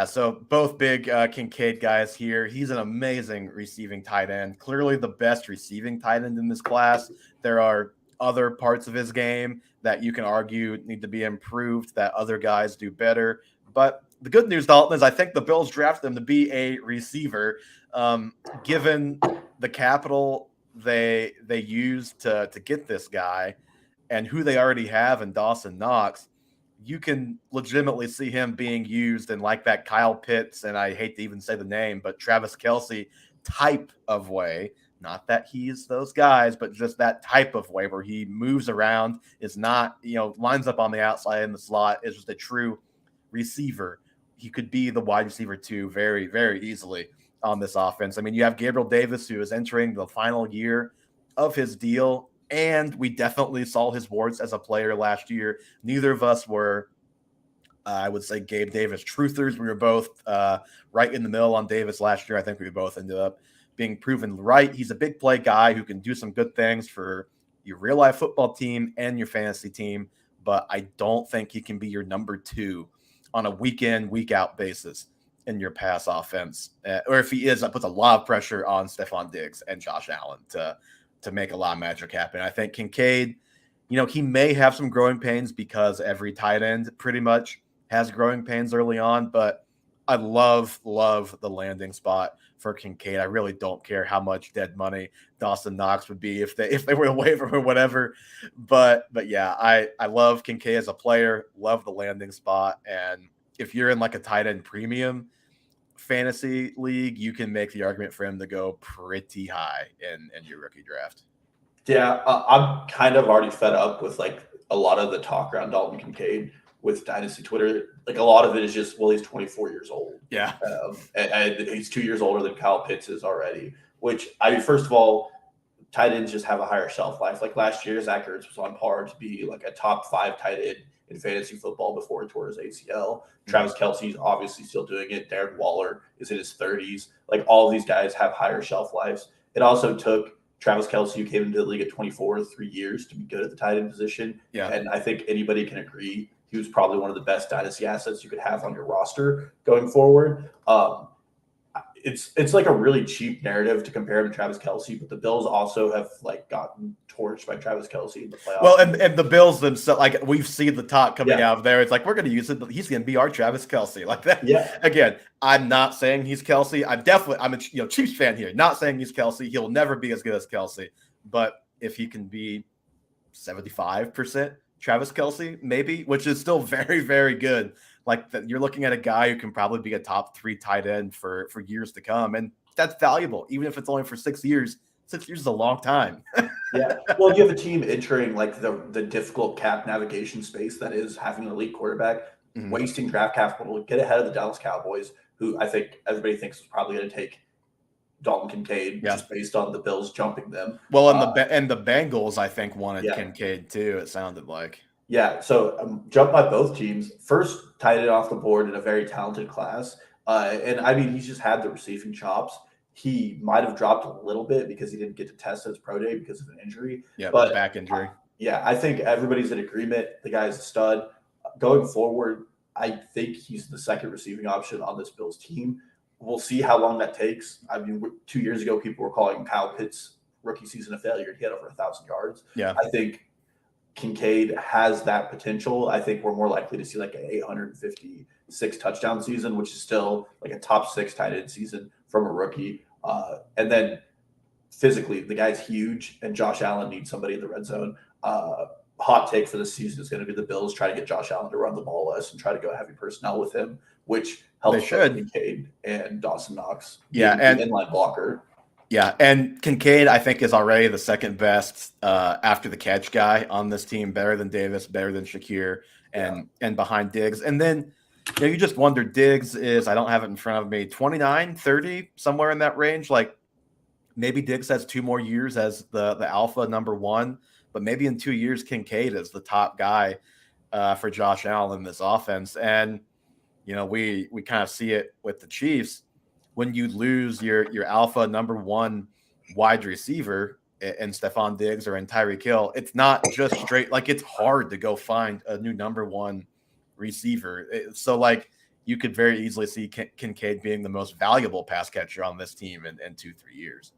So both big Kincaid guys here. He's an amazing receiving tight end. Clearly the best receiving tight end in this class. There are other parts of his game that you can argue need to be improved, that other guys do better. But the good news, Dalton, is I think the Bills drafted him to be a receiver. Given the capital they used to get this guy and who they already have in Dawson Knox, you can legitimately see him being used in like that Kyle Pitts, and I hate to even say the name, but Travis Kelce type of way. Not that he's those guys, but just that type of way where he moves around, is not, lines up on the outside in the slot, is just a true receiver. He could be the wide receiver too very, very easily on this offense. I mean, you have Gabriel Davis, who is entering the final year of his deal, and we definitely saw his warts as a player last year. Neither of us were, I would say, Gabe Davis truthers. We were both right in the middle on Davis last year. I think we both ended up being proven right. He's a big play guy who can do some good things for your real life football team and your fantasy team, but I don't think he can be your number 2 on a week in, week out basis in your pass offense. Or if he is, that puts a lot of pressure on Stephon Diggs and Josh Allen to make a lot of magic happen. I think Kincaid, he may have some growing pains because every tight end pretty much has growing pains early on, but I love the landing spot for Kincaid. I really don't care how much dead money Dawson Knox would be if they were to waive him or whatever. But yeah, I love Kincaid as a player, love the landing spot. And if you're in like a tight end premium fantasy league, you can make the argument for him to go pretty high in your rookie draft. Yeah, I'm kind of already fed up with like a lot of the talk around Dalton Kincaid with Dynasty Twitter. Like a lot of it is just, well, he's 24 years old. Yeah. And he's 2 years older than Kyle Pitts is already, which, I mean, first of all, tight ends just have a higher shelf life. Like last year, Zach Ertz was on par to be like a top 5 tight end in fantasy football before he tore his ACL. Travis Kelce's obviously still doing it. Darren Waller is in his 30s. Like all of these guys have higher shelf lives. It also took Travis Kelce, who came into the league at 24, 3 years to be good at the tight end position. Yeah. And I think anybody can agree he was probably one of the best dynasty assets you could have on your roster going forward. It's like a really cheap narrative to compare him to Travis Kelce, but the Bills also have like gotten torched by Travis Kelce in the playoffs. Well, and the Bills themselves, like we've seen the talk coming out of there. It's like, we're going to use it, but he's going to be our Travis Kelce like that. Yeah. Again, I'm not saying he's Kelce. I'm a Chiefs fan here. Not saying he's Kelce. He'll never be as good as Kelce, but if he can be 75% Travis Kelce, maybe, which is still very, very good. Like you're looking at a guy who can probably be a top 3 tight end for years to come. And that's valuable, even if it's only for 6 years. 6 years is a long time. Yeah. Well, you have a team entering like the difficult cap navigation space that is having an elite quarterback, wasting draft capital to get ahead of the Dallas Cowboys, who I think everybody thinks is probably going to take Dalton Kincaid just based on the Bills jumping them. Well, and the Bengals, I think, wanted Kincaid too, it sounded like. Yeah, so jumped by both teams. First, tight end off the board in a very talented class. And I mean, he's just had the receiving chops. He might have dropped a little bit because he didn't get to test his pro day because of an injury. Yeah, but back injury. I think everybody's in agreement. The guy's a stud. Going forward, I think he's the second receiving option on this Bills team. We'll see how long that takes. I mean, 2 years ago, people were calling Kyle Pitts' rookie season a failure. He had over 1,000 yards. Yeah, I think Kincaid has that potential. I think we're more likely to see like an 856 touchdown season, which is still like a top 6 tight end season from a rookie. And then physically, the guy's huge, and Josh Allen needs somebody in the red zone. hot take for the season is going to be the Bills try to get Josh Allen to run the ball less and try to go heavy personnel with him, which helps both Kincaid and Dawson Knox. Yeah, and the inline blocker. Yeah, and Kincaid, I think, is already the second best after the catch guy on this team, better than Davis, better than Shakir, and behind Diggs. And then you just wonder, Diggs is, I don't have it in front of me, 29, 30, somewhere in that range. Like maybe Diggs has 2 more years as the alpha number 1, but maybe in 2 years, Kincaid is the top guy for Josh Allen in this offense. And, we kind of see it with the Chiefs. When you lose your alpha number 1 wide receiver in Stephon Diggs or in Tyreek Hill, it's not just straight. Like it's hard to go find a new number 1 receiver. So like you could very easily see Kincaid being the most valuable pass catcher on this team in 2-3 years.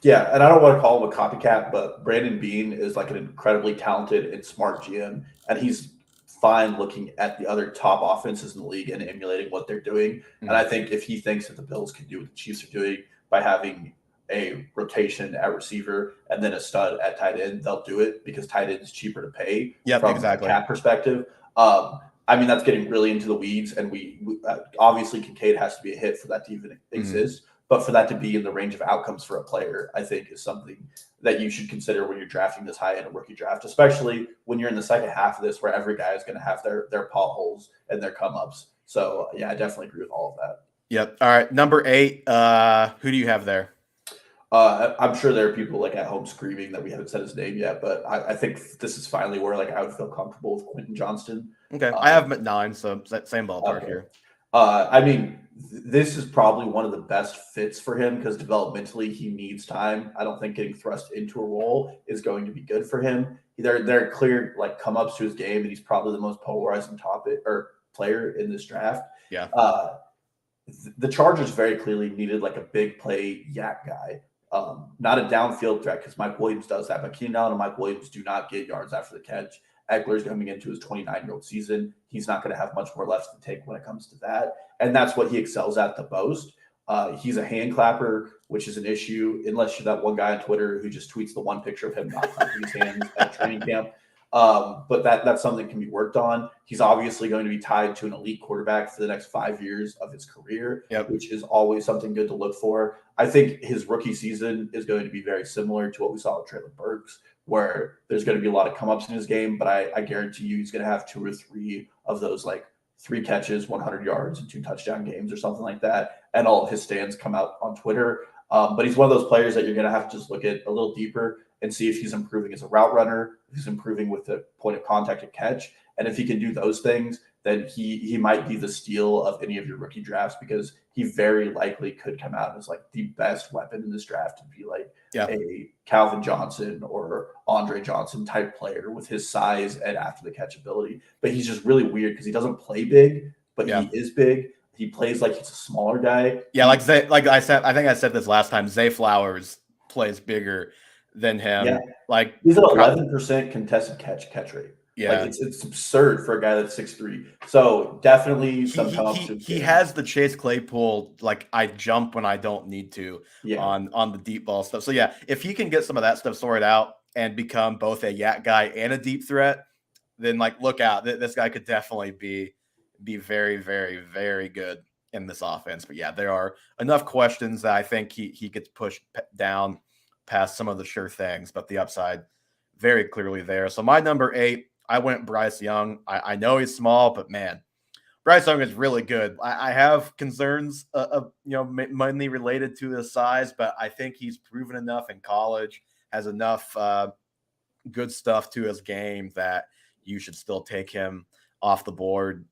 Yeah, and I don't want to call him a copycat, but Brandon Beane is like an incredibly talented and smart GM, and he's fine looking at the other top offenses in the league and emulating what they're doing. Mm-hmm. And I think if he thinks that the Bills can do what the Chiefs are doing by having a rotation at receiver and then a stud at tight end, they'll do it because tight end is cheaper to pay from a cap perspective. I mean, that's getting really into the weeds, and we obviously Kincaid has to be a hit for that to even exist. But for that to be in the range of outcomes for a player, I think is something that you should consider when you're drafting this high in a rookie draft, especially when you're in the second half of this where every guy is going to have their potholes and their come-ups. So, yeah, I definitely agree with all of that. Yep. All right. Number 8, who do you have there? I'm sure there are people like at home screaming that we haven't said his name yet, but I think this is finally where like I would feel comfortable with Quentin Johnston. Okay. I have him at 9, so same ballpark here. I mean, this is probably one of the best fits for him because developmentally he needs time. I don't think getting thrust into a role is going to be good for him. There are clear like come ups to his game, and he's probably the most polarizing player in this draft. Yeah. The Chargers very clearly needed like a big play yak guy, not a downfield threat because Mike Williams does that, but Keenan Allen and Mike Williams do not get yards after the catch. Eckler's coming into his 29-year-old season. He's not going to have much more left to take when it comes to that. And that's what he excels at the most. He's a hand clapper, which is an issue unless you're that one guy on Twitter who just tweets the one picture of him not clapping his hands at training camp. But that's something that can be worked on. He's obviously going to be tied to an elite quarterback for the next 5 years of his career, which is always something good to look for. I think his rookie season is going to be very similar to what we saw with Treylon Burks, where there's going to be a lot of come-ups in his game, but I guarantee you he's going to have 2 or 3 of those like 3 catches, 100 yards, and 2 touchdown games or something like that, and all of his stands come out on Twitter. But he's one of those players that you're going to have to just look at a little deeper and see if he's improving as a route runner, if he's improving with the point of contact and catch. And if he can do those things, then he might be the steal of any of your rookie drafts because he very likely could come out as like the best weapon in this draft and be like a Calvin Johnson or Andre Johnson type player with his size and after the catch ability. But he's just really weird because he doesn't play big, but he is big. He plays like he's a smaller guy. Yeah, I think I said this last time. Zay Flowers plays bigger than him. Yeah. Like he's at 11% contested catch rate. Yeah, like it's absurd for a guy that's 6'3". So definitely he has the Chase Claypool like I jump when I don't need to on the deep ball stuff. So yeah, if he can get some of that stuff sorted out and become both a yak guy and a deep threat, then like look out. This guy could definitely be very, very, very good in this offense. But yeah, there are enough questions that I think he gets pushed down past some of the sure things, but the upside very clearly there. So my number 8, I went Bryce Young. I know he's small, but man, Bryce Young is really good. I have concerns mainly related to his size, but I think he's proven enough in college, has enough good stuff to his game that you should still take him off the board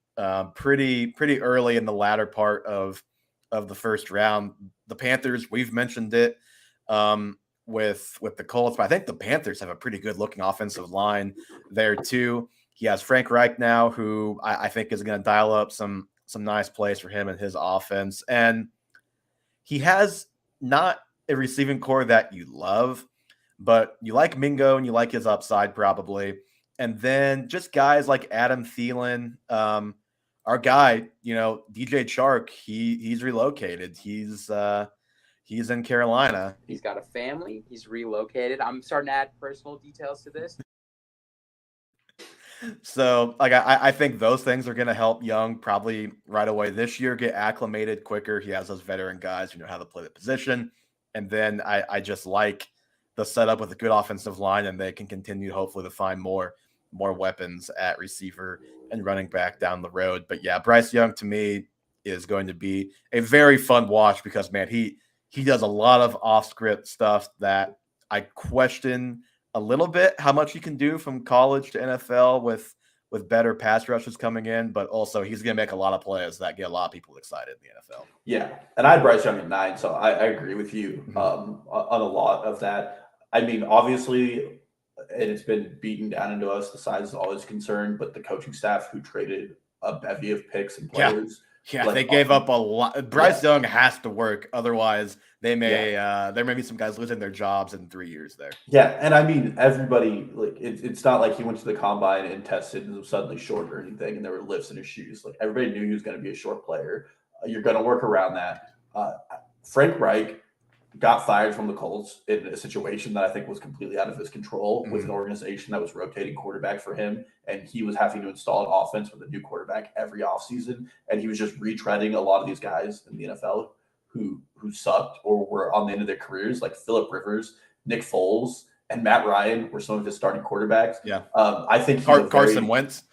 pretty early in the latter part of the first round. The Panthers, we've mentioned it with the Colts, but I think the Panthers have a pretty good looking offensive line there too. He has Frank Reich now, who I think is going to dial up some nice plays for him and his offense. And he has not a receiving core that you love, but you like Mingo and you like his upside probably. And then just guys like Adam Thielen, our guy, DJ Chark, he's relocated. He's in Carolina. He's got a family. He's relocated. I'm starting to add personal details to this. So, like, I think those things are going to help Young probably right away this year get acclimated quicker. He has those veteran guys who know how to play the position. And then I just like the setup with a good offensive line, and they can continue hopefully to find more weapons at receiver and running back down the road. But yeah, Bryce Young to me is going to be a very fun watch because, man, he does a lot of off-script stuff that I question a little bit how much he can do from college to NFL with better pass rushes coming in, but also he's going to make a lot of plays that get a lot of people excited in the NFL. Yeah, and I had Bryce Young at 9, so I agree with you on a lot of that. I mean, obviously, it's been beaten down into us. The size is always concerned, but the coaching staff who traded a bevy of picks and players. Yeah, they gave up a lot. Bryce Young has to work, otherwise they may there may be some guys losing their jobs in 3 years there. Yeah, and I mean everybody like it's not like he went to the combine and tested and was suddenly short or anything, and there were lifts in his shoes. Like everybody knew he was going to be a short player. You're going to work around that. Frank Reich got fired from the Colts in a situation that I think was completely out of his control with an organization that was rotating quarterback for him. And he was having to install an offense with a new quarterback every offseason. And he was just retreading a lot of these guys in the NFL who sucked or were on the end of their careers, like Phillip Rivers, Nick Foles, and Matt Ryan were some of his starting quarterbacks. Yeah. I think Carson Wentz.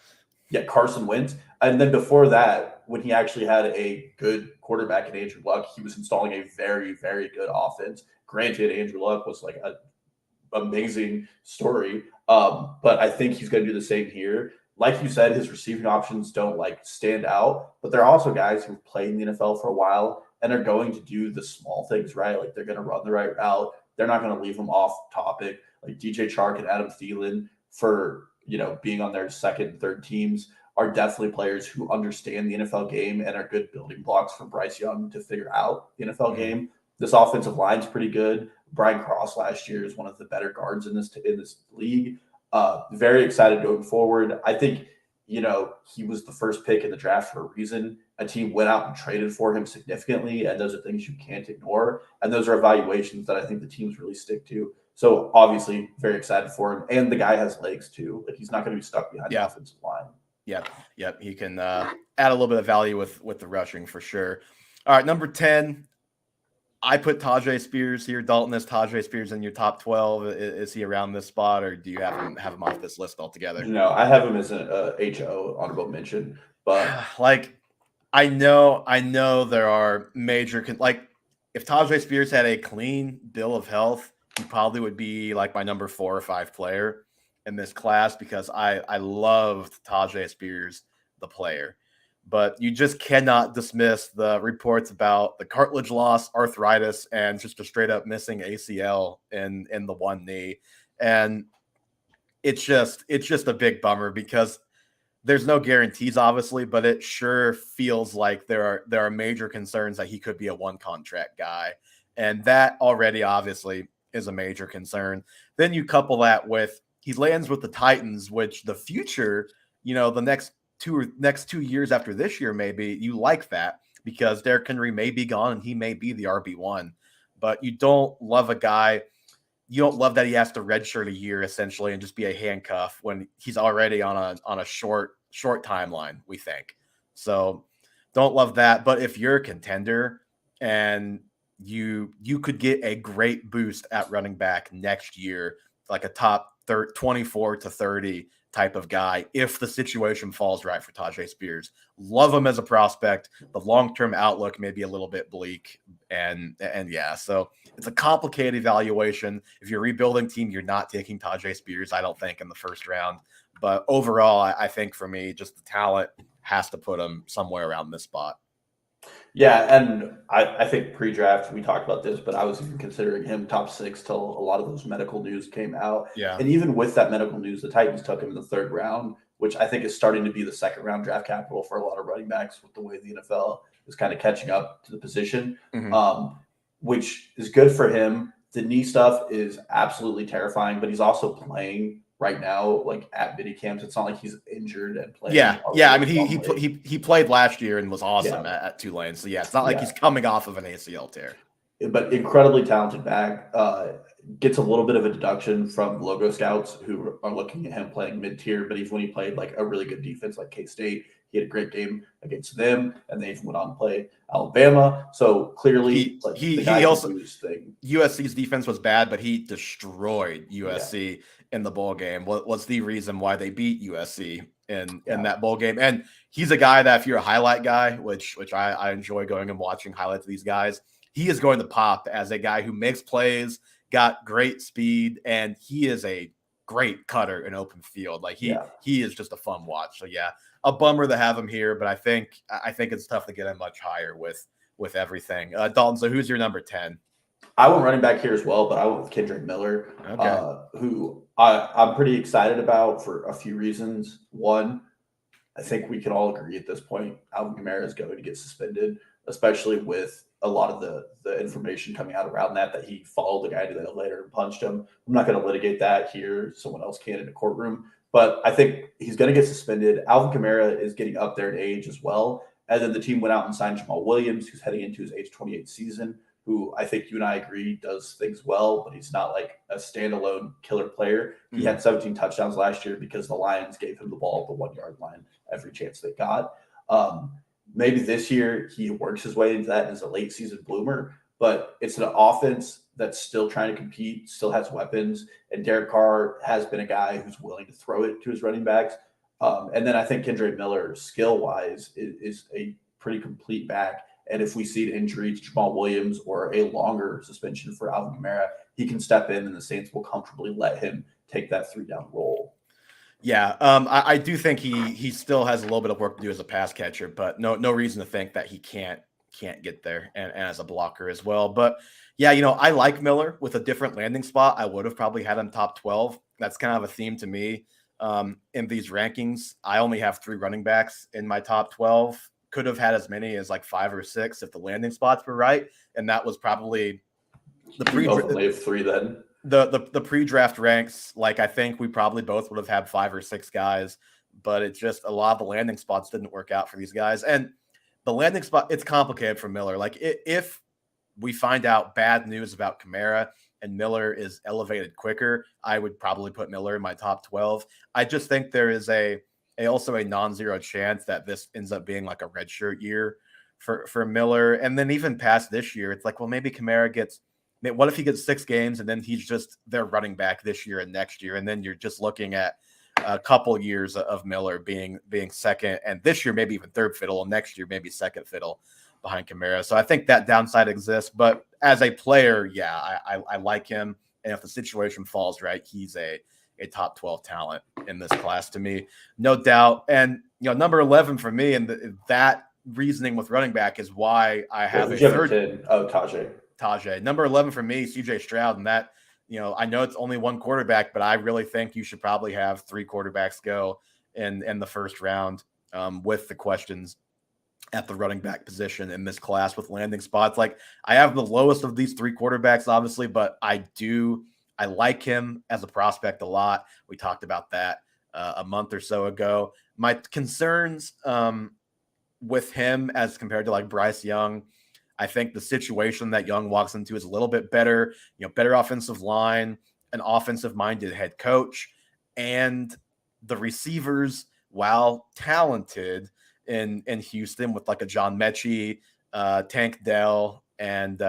Yeah, Carson Wentz. And then before that, when he actually had a good quarterback in Andrew Luck, he was installing a very, very good offense. Granted, Andrew Luck was like an amazing story, but I think he's going to do the same here. Like you said, his receiving options don't like stand out, but they're also guys who've played in the NFL for a while and are going to do the small things right. Like they're going to run the right route. They're not going to leave them off topic. Like DJ Chark and Adam Thielen for being on their second and third teams are definitely players who understand the NFL game and are good building blocks for Bryce Young to figure out the NFL game. This offensive line's pretty good. Brian Cross last year is one of the better guards in this league. Very excited going forward. I think, he was the first pick in the draft for a reason. A team went out and traded for him significantly, and those are things you can't ignore. And those are evaluations that I think the teams really stick to. So obviously very excited for him. And the guy has legs too. Like he's not going to be stuck behind the offensive line. Yep. He can add a little bit of value with the rushing for sure. All right, number 10. I put Tajay Spears here. Dalton is Tajay Spears in your top 12. Is he around this spot, or do you have him off this list altogether? No, I have him as an HO, honorable mention. But like, I know there are major if Tajay Spears had a clean bill of health, he probably would be like my number 4 or 5 player in this class because I loved Tajay Spears, the player. But you just cannot dismiss the reports about the cartilage loss, arthritis, and just a straight up missing ACL in the one knee. And it's just a big bummer because there's no guarantees, obviously, but it sure feels like there are major concerns that he could be a one contract guy. And that already obviously is a major concern. Then you couple that with he lands with the Titans, which the future, the next 2 years after this year, maybe you like that because Derrick Henry may be gone and he may be the RB1, but you don't love a guy. You don't love that he has to redshirt a year essentially and just be a handcuff when he's already on a short timeline, we think. So don't love that. But if you're a contender and you could get a great boost at running back next year, like a top 24 to 30 type of guy, if the situation falls right for Tajay Spears. Love him as a prospect. The long-term outlook may be a little bit bleak. And yeah, so it's a complicated evaluation. If you're a rebuilding team, you're not taking Tajay Spears, I don't think, in the first round. But overall, I think for me, just the talent has to put him somewhere around this spot. Yeah, and I think pre-draft we talked about this, but I was even considering him top 6 till a lot of those medical news came out. Yeah. And even with that medical news, the Titans took him in the 3rd round, which I think is starting to be the 2nd round draft capital for a lot of running backs with the way the NFL is kind of catching up to the position, which is good for him. The knee stuff is absolutely terrifying, but he's also playing right now, like at mini camps. It's not like he's injured and playing. Yeah. I mean, he played last year and was awesome at Tulane. So yeah, it's not like he's coming off of an ACL tear. but incredibly talented back. Gets a little bit of a deduction from logo scouts who are looking at him playing mid-tier, but even when he played like a really good defense like K-State, he had a great game against them, and they even went on to play Alabama. So clearly, he also do his thing. USC's defense was bad, but he destroyed USC in the bowl game. Was the reason why they beat USC in that bowl game. And he's a guy that if you're a highlight guy, which I enjoy going and watching highlights of these guys, he is going to pop as a guy who makes plays, got great speed, and he is a great cutter in open field. Like he is just a fun watch. So a bummer to have him here, but I think it's tough to get him much higher with everything. Dalton, so who's your number 10? I went running back here as well, but I went with Kendrick Miller, who I'm pretty excited about for a few reasons. One, I think we can all agree at this point, Alvin Kamara is going to get suspended, especially with a lot of the information coming out around that he followed the guy to the elevator and punched him. I'm not going to litigate that here. Someone else can in a courtroom. But I think he's going to get suspended. Alvin Kamara is getting up there in age as well. And then the team went out and signed Jamal Williams, who's heading into his age 28 season, who I think you and I agree does things well, but he's not like a standalone killer player. He had 17 touchdowns last year because the Lions gave him the ball at the 1 yard line every chance they got. Maybe this year he works his way into that as a late season bloomer, but it's an offense that's still trying to compete, still has weapons, and Derek Carr has been a guy who's willing to throw it to his running backs. And then I think Kendrick Miller, skill-wise, is a pretty complete back. And if we see an injury to Jamal Williams or a longer suspension for Alvin Kamara, he can step in and the Saints will comfortably let him take that 3-down role. Yeah, I do think he still has a little bit of work to do as a pass catcher, but no reason to think that he can't get there and as a blocker as well. But yeah, I like Miller with a different landing spot. I would have probably had him top 12. That's kind of a theme to me in these rankings. I only have 3 running backs in my top 12. Could have had as many as like 5 or 6 if the landing spots were right, and that was probably only have 3 then. The pre-draft ranks, like I think we probably both would have had 5 or 6 guys, but it's just a lot of the landing spots didn't work out for these guys. And the landing spot, it's complicated for Miller. Like if we find out bad news about Kamara and Miller is elevated quicker, I would probably put Miller in my top 12. I just think there is also a non-zero chance that this ends up being like a redshirt year for Miller. And then even past this year, it's like, well, maybe Kamara gets – what if he gets 6 games and then he's just their running back this year and next year? And then you're just looking at a couple years of Miller being second, and this year maybe even third fiddle, and next year maybe second fiddle behind Kamara. So I think that downside exists. But as a player, I like him. And if the situation falls right, he's a top 12 talent in this class to me, no doubt. And number 11 for me, and that reasoning with running back is why I have a third. Tajay. Number 11 for me, CJ Stroud. And that, I know it's only 1 quarterback, but I really think you should probably have 3 quarterbacks go in the first round with the questions at the running back position in this class with landing spots. Like I have the lowest of these 3 quarterbacks, obviously, but I like him as a prospect a lot. We talked about that a month or so ago. My concerns with him as compared to like Bryce Young, I think the situation that Young walks into is a little bit better, better offensive line, an offensive-minded head coach, and the receivers, while talented in Houston with like a John Mechie, Tank Dell, and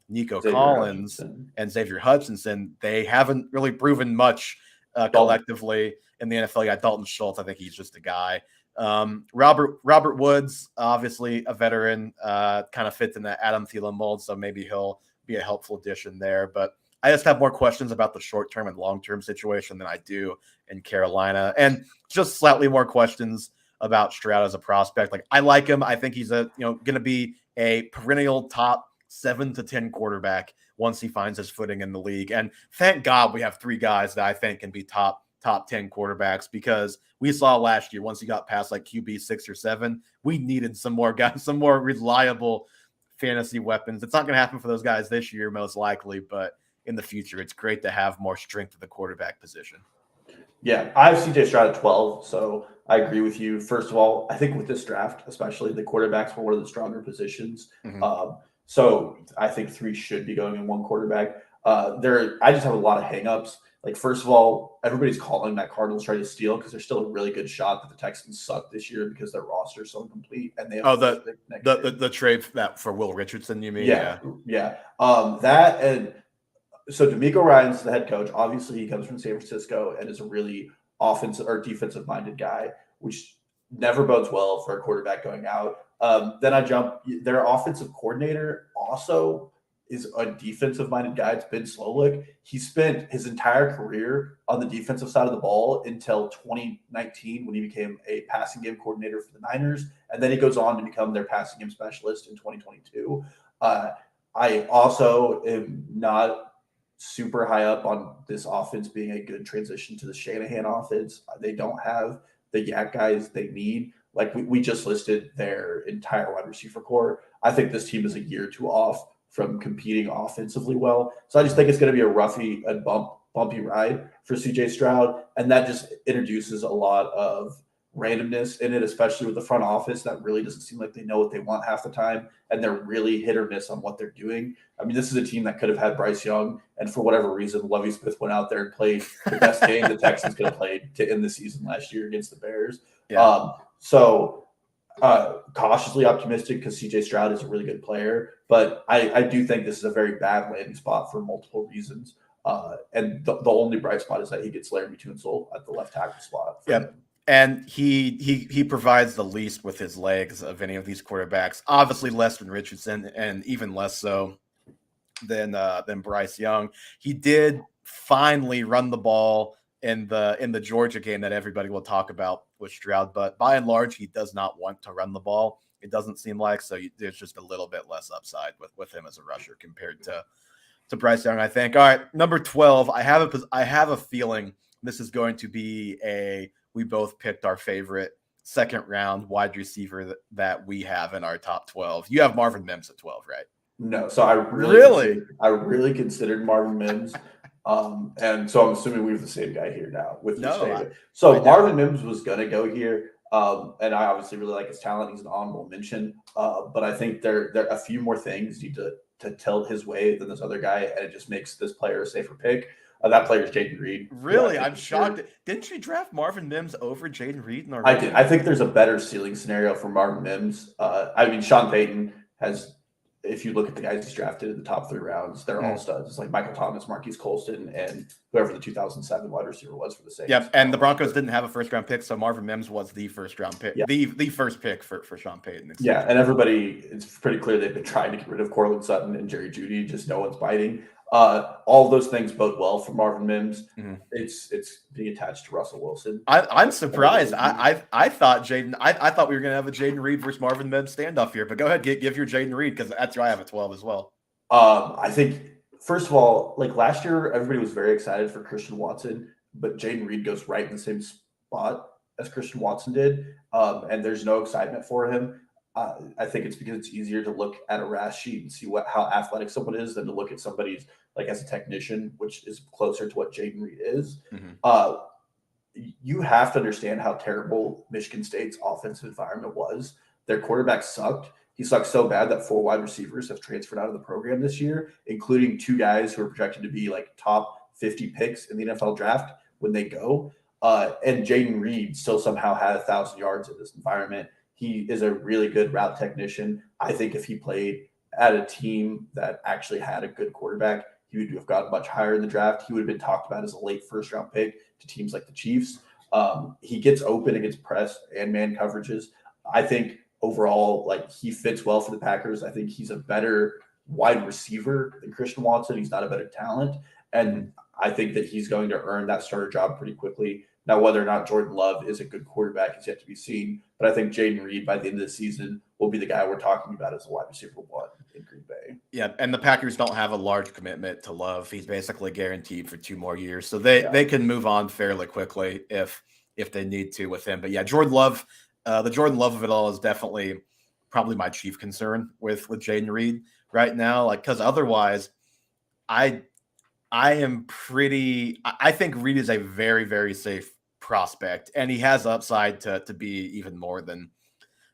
Nico Collins and Xavier Hutchinson, they haven't really proven much collectively in the NFL. Yeah, Dalton Schultz, I think he's just a guy. Robert Woods, obviously a veteran, kind of fits in that Adam Thielen mold, so maybe he'll be a helpful addition there. But I just have more questions about the short-term and long-term situation than I do in Carolina, and just slightly more questions about Stroud as a prospect. Like I like him. I think he's going to be a perennial top 7 to 10 quarterback once he finds his footing in the league. And thank God we have 3 guys that I think can be top 10 quarterbacks, because we saw last year, once he got past like QB 6 or 7, we needed some more guys, some more reliable fantasy weapons. It's not going to happen for those guys this year, most likely, but in the future, it's great to have more strength at the quarterback position. Yeah, I have CJ Stroud at 12, so I agree with you. First of all, I think with this draft, especially, the quarterbacks were one of the stronger positions. So I think 3 should be going in one quarterback. I just have a lot of hangups. Like, first of all, everybody's calling that Cardinals try to steal because there's still a really good shot that the Texans suck this year because their roster is so incomplete and they have the trade that for Will Richardson, you mean? Yeah. That, and so D'Amico Ryan's the head coach. Obviously, he comes from San Francisco and is a really offensive or defensive minded guy, which never bodes well for a quarterback going out. Then I jump. Their offensive coordinator also is a defensive minded guy. It's Ben Slowik. He spent his entire career on the defensive side of the ball until 2019 when he became a passing game coordinator for the Niners. And then he goes on to become their passing game specialist in 2022. I also am not super high up on this offense being a good transition to the Shanahan offense. They don't have the yak guys they need. Like we just listed their entire wide receiver core. I think this team is a year or two off from competing offensively well. So I just think it's going to be a roughy and bumpy ride for CJ Stroud. And that just introduces a lot of randomness in it, especially with the front office that really doesn't seem like they know what they want half the time. And they're really hit or miss on what they're doing. I mean, this is a team that could have had Bryce Young. And for whatever reason, Lovie Smith went out there and played the best game the Texans could have played to end the season last year against the Bears. Yeah. Cautiously optimistic because CJ Stroud is a really good player, but I do think this is a very bad landing spot for multiple reasons. And the only bright spot is that he gets Larry Tunsil at the left tackle spot. Yep. And he provides the least with his legs of any of these quarterbacks. Obviously less than Richardson, and even less so than Bryce Young. He did finally run the ball in the Georgia game that everybody will talk about with Stroud, but by and large, he does not want to run the ball. It doesn't seem like, so there's just a little bit less upside with him as a rusher compared to Bryce Young, I think. All right, number 12. I have a feeling this is going to be we both picked our favorite second round wide receiver that we have in our top 12. You have Marvin Mims at 12, right? No, so I really considered Marvin Mims. And so I'm assuming we have the same guy here now with your statement. So Marvin Mims was going to go here. And I obviously really like his talent. He's an honorable mention. But I think there are a few more things need to tilt his way than this other guy. And it just makes this player a safer pick. That player is Jaden Reed. Really? I'm shocked. Didn't you draft Marvin Mims over Jaden Reed? I did. I think there's a better ceiling scenario for Marvin Mims. I mean, Sean Payton has, if you look at the guys he's drafted in the top 3 rounds, they're all studs. It's like Michael Thomas, Marquise Colston, and whoever the 2007 wide receiver was for the Saints. Yep, and the Broncos didn't have a first-round pick, so Marvin Mims was the first-round pick, the first pick for Sean Payton. Yeah, and everybody, it's pretty clear they've been trying to get rid of Cortland Sutton and Jerry Jeudy, just no one's biting. All of those things bode well for Marvin Mims. Mm-hmm. It's being attached to Russell Wilson. I'm surprised. I thought I thought we were going to have a Jaden Reed versus Marvin Mims standoff here, but go ahead, give your Jaden Reed because that's who I have at 12 as well. I think first of all, like last year, everybody was very excited for Christian Watson, but Jaden Reed goes right in the same spot as Christian Watson did, and there's no excitement for him. I think it's because it's easier to look at a RAS sheet and see how athletic someone is than to look at somebody's like as a technician, which is closer to what Jaden Reed is. Mm-hmm. You have to understand how terrible Michigan State's offensive environment was. Their quarterback sucked. He sucked so bad that 4 wide receivers have transferred out of the program this year, including 2 guys who are projected to be like top 50 picks in the NFL draft when they go. And Jaden Reed still somehow had 1,000 yards in this environment. He is a really good route technician. I think if he played at a team that actually had a good quarterback, he would have gotten much higher in the draft. He would have been talked about as a late first-round pick to teams like the Chiefs. He gets open against press and man coverages. I think overall, like he fits well for the Packers. I think he's a better wide receiver than Christian Watson. He's not a better talent. And I think that he's going to earn that starter job pretty quickly. Now, whether or not Jordan Love is a good quarterback is yet to be seen. But I think Jaden Reed, by the end of the season, will be the guy we're talking about as a wide receiver 1 in Green Bay. Yeah, and the Packers don't have a large commitment to Love. He's basically guaranteed for 2 more years. So they can move on fairly quickly if they need to with him. But yeah, Jordan Love, the Jordan Love of it all is definitely probably my chief concern with Jaden Reed right now. Like, because otherwise, I think Reed is a very, very safe prospect, and he has upside to be even more than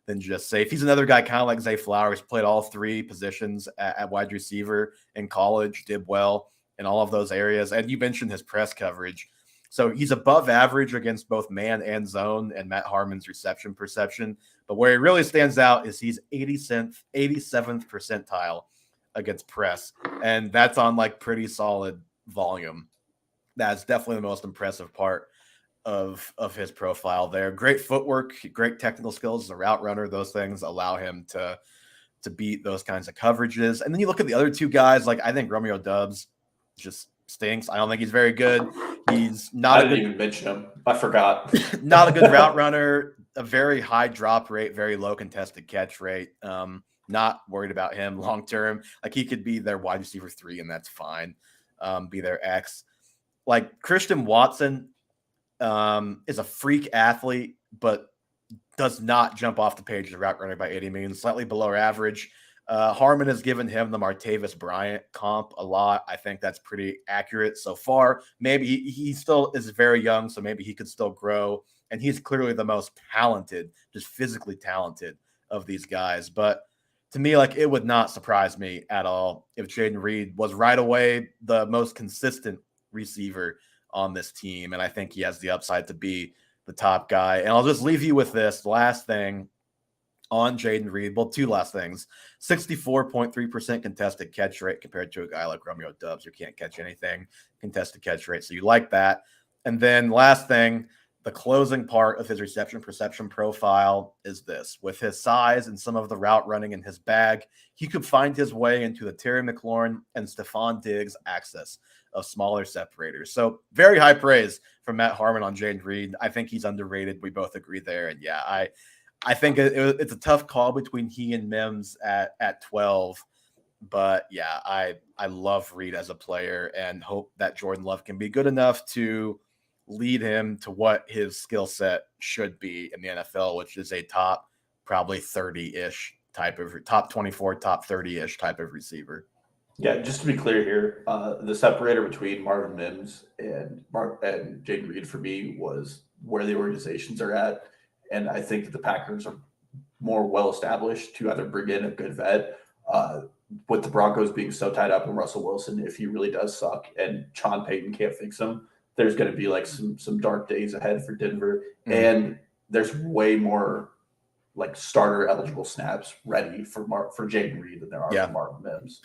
than just safe. He's another guy kind of like Zay Flowers, played all three positions at wide receiver in college, did well in all of those areas. And you mentioned his press coverage. So he's above average against both man and zone and Matt Harmon's reception perception. But where he really stands out is he's 87th percentile against press. And that's on like pretty solid volume. That's definitely the most impressive part of his profile there. Great footwork, great technical skills as a route runner. Those things allow him to beat those kinds of coverages. And then you look at the other two guys, like I think Romeo Doubs just stinks. I don't think he's very good. He's not. I didn't even mention him. I forgot. Not a good route runner. A very high drop rate, very low contested catch rate. Not worried about him long term. Like he could be their wide receiver 3, and that's fine. Be their X. Like Christian Watson is a freak athlete, but does not jump off the page as a route runner by any means. Slightly below average. Harmon has given him the Martavis Bryant comp a lot. I think that's pretty accurate so far. Maybe he still is very young, so maybe he could still grow. And he's clearly the most talented, just physically talented of these guys. But to me, like it would not surprise me at all if Jayden Reed was right away the most consistent receiver on this team. And I think he has the upside to be the top guy. And I'll just leave you with this last thing on Jayden Reed. Well, two last things. 64.3% contested catch rate compared to a guy like Romeo Doubs who can't catch anything. Contested catch rate. So you like that. And then last thing, the closing part of his reception perception profile is this. With his size and some of the route running in his bag, he could find his way into the Terry McLaurin and Stephon Diggs axis of smaller separators. So very high praise from Matt Harmon on Jayden Reed. I think he's underrated. We both agree there. And yeah, I think it's a tough call between he and Mims at 12. But yeah, I love Reed as a player and hope that Jordan Love can be good enough to lead him to what his skill set should be in the NFL, which is a top probably 30-ish type of top 24, top 30-ish type of receiver. Yeah, just to be clear here, the separator between Marvin Mims and Jayden Reed for me was where the organizations are at. And I think that the Packers are more well-established to either bring in a good vet, with the Broncos being so tied up in Russell Wilson, if he really does suck and Sean Payton can't fix him, there's going to be like some dark days ahead for Denver. Mm-hmm. And there's way more like starter eligible snaps ready for Jayden Reed than there are for Marvin Mims.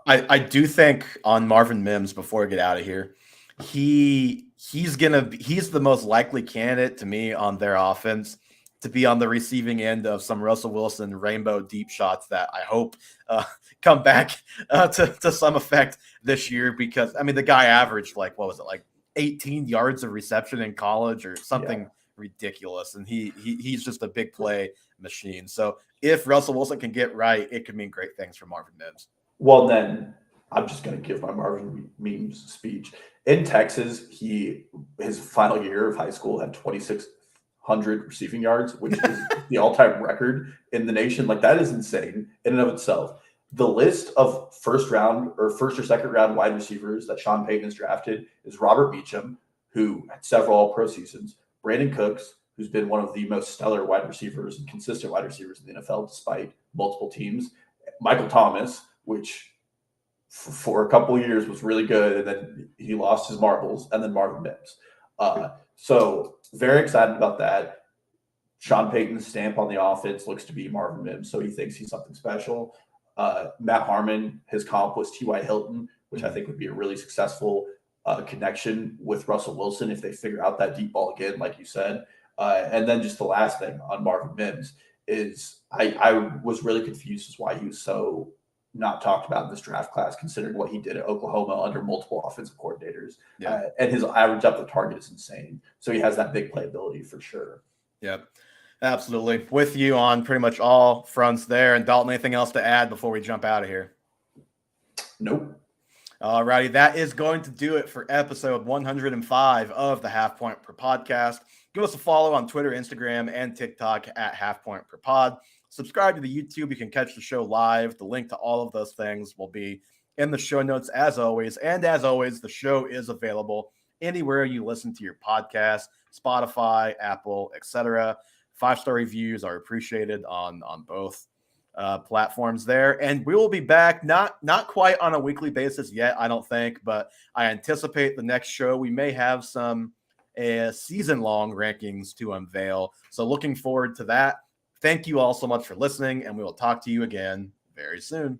I do think on Marvin Mims, before we get out of here, he's the most likely candidate to me on their offense to be on the receiving end of some Russell Wilson rainbow deep shots that I hope come back to some effect this year, because I mean the guy averaged like 18 yards of reception in college or something ridiculous, and he's just a big play machine. So if Russell Wilson can get right, it could mean great things for Marvin Mims. Well, then I'm just going to give my Marvin Mims speech. In Texas, his final year of high school had 2,600 receiving yards, which is the all-time record in the nation. Like, that is insane in and of itself. The list of first or second round wide receivers that Sean Payton has drafted is Robert Beacham, who had several all-pro seasons, Brandon Cooks, who's been one of the most stellar wide receivers and consistent wide receivers in the NFL despite multiple teams, Michael Thomas, which for a couple of years was really good, and then he lost his marbles, and then Marvin Mims. So very excited about that. Sean Payton's stamp on the offense looks to be Marvin Mims, so he thinks he's something special. Matt Harmon, his comp was T.Y. Hilton, which I think would be a really successful connection with Russell Wilson if they figure out that deep ball again, like you said. And then just the last thing on Marvin Mims is I was really confused as why he was so not talked about in this draft class, considering what he did at Oklahoma under multiple offensive coordinators. Yeah. And his average up the target is insane. So he has that big playability for sure. Yep. Absolutely. With you on pretty much all fronts there. And Dalton, anything else to add before we jump out of here? Nope. All righty. That is going to do it for episode 105 of the Half Point Per Podcast. Give us a follow on Twitter, Instagram, and TikTok at Half Point Per Pod. Subscribe to the YouTube. You can catch the show live. The link to all of those things will be in the show notes as always. And as always, the show is available anywhere you listen to your podcast, Spotify, Apple, etc. 5-star reviews are appreciated on both platforms there. And we will be back, not quite on a weekly basis yet, I don't think, but I anticipate the next show we may have some season-long rankings to unveil. So looking forward to that. Thank you all so much for listening, and we will talk to you again very soon.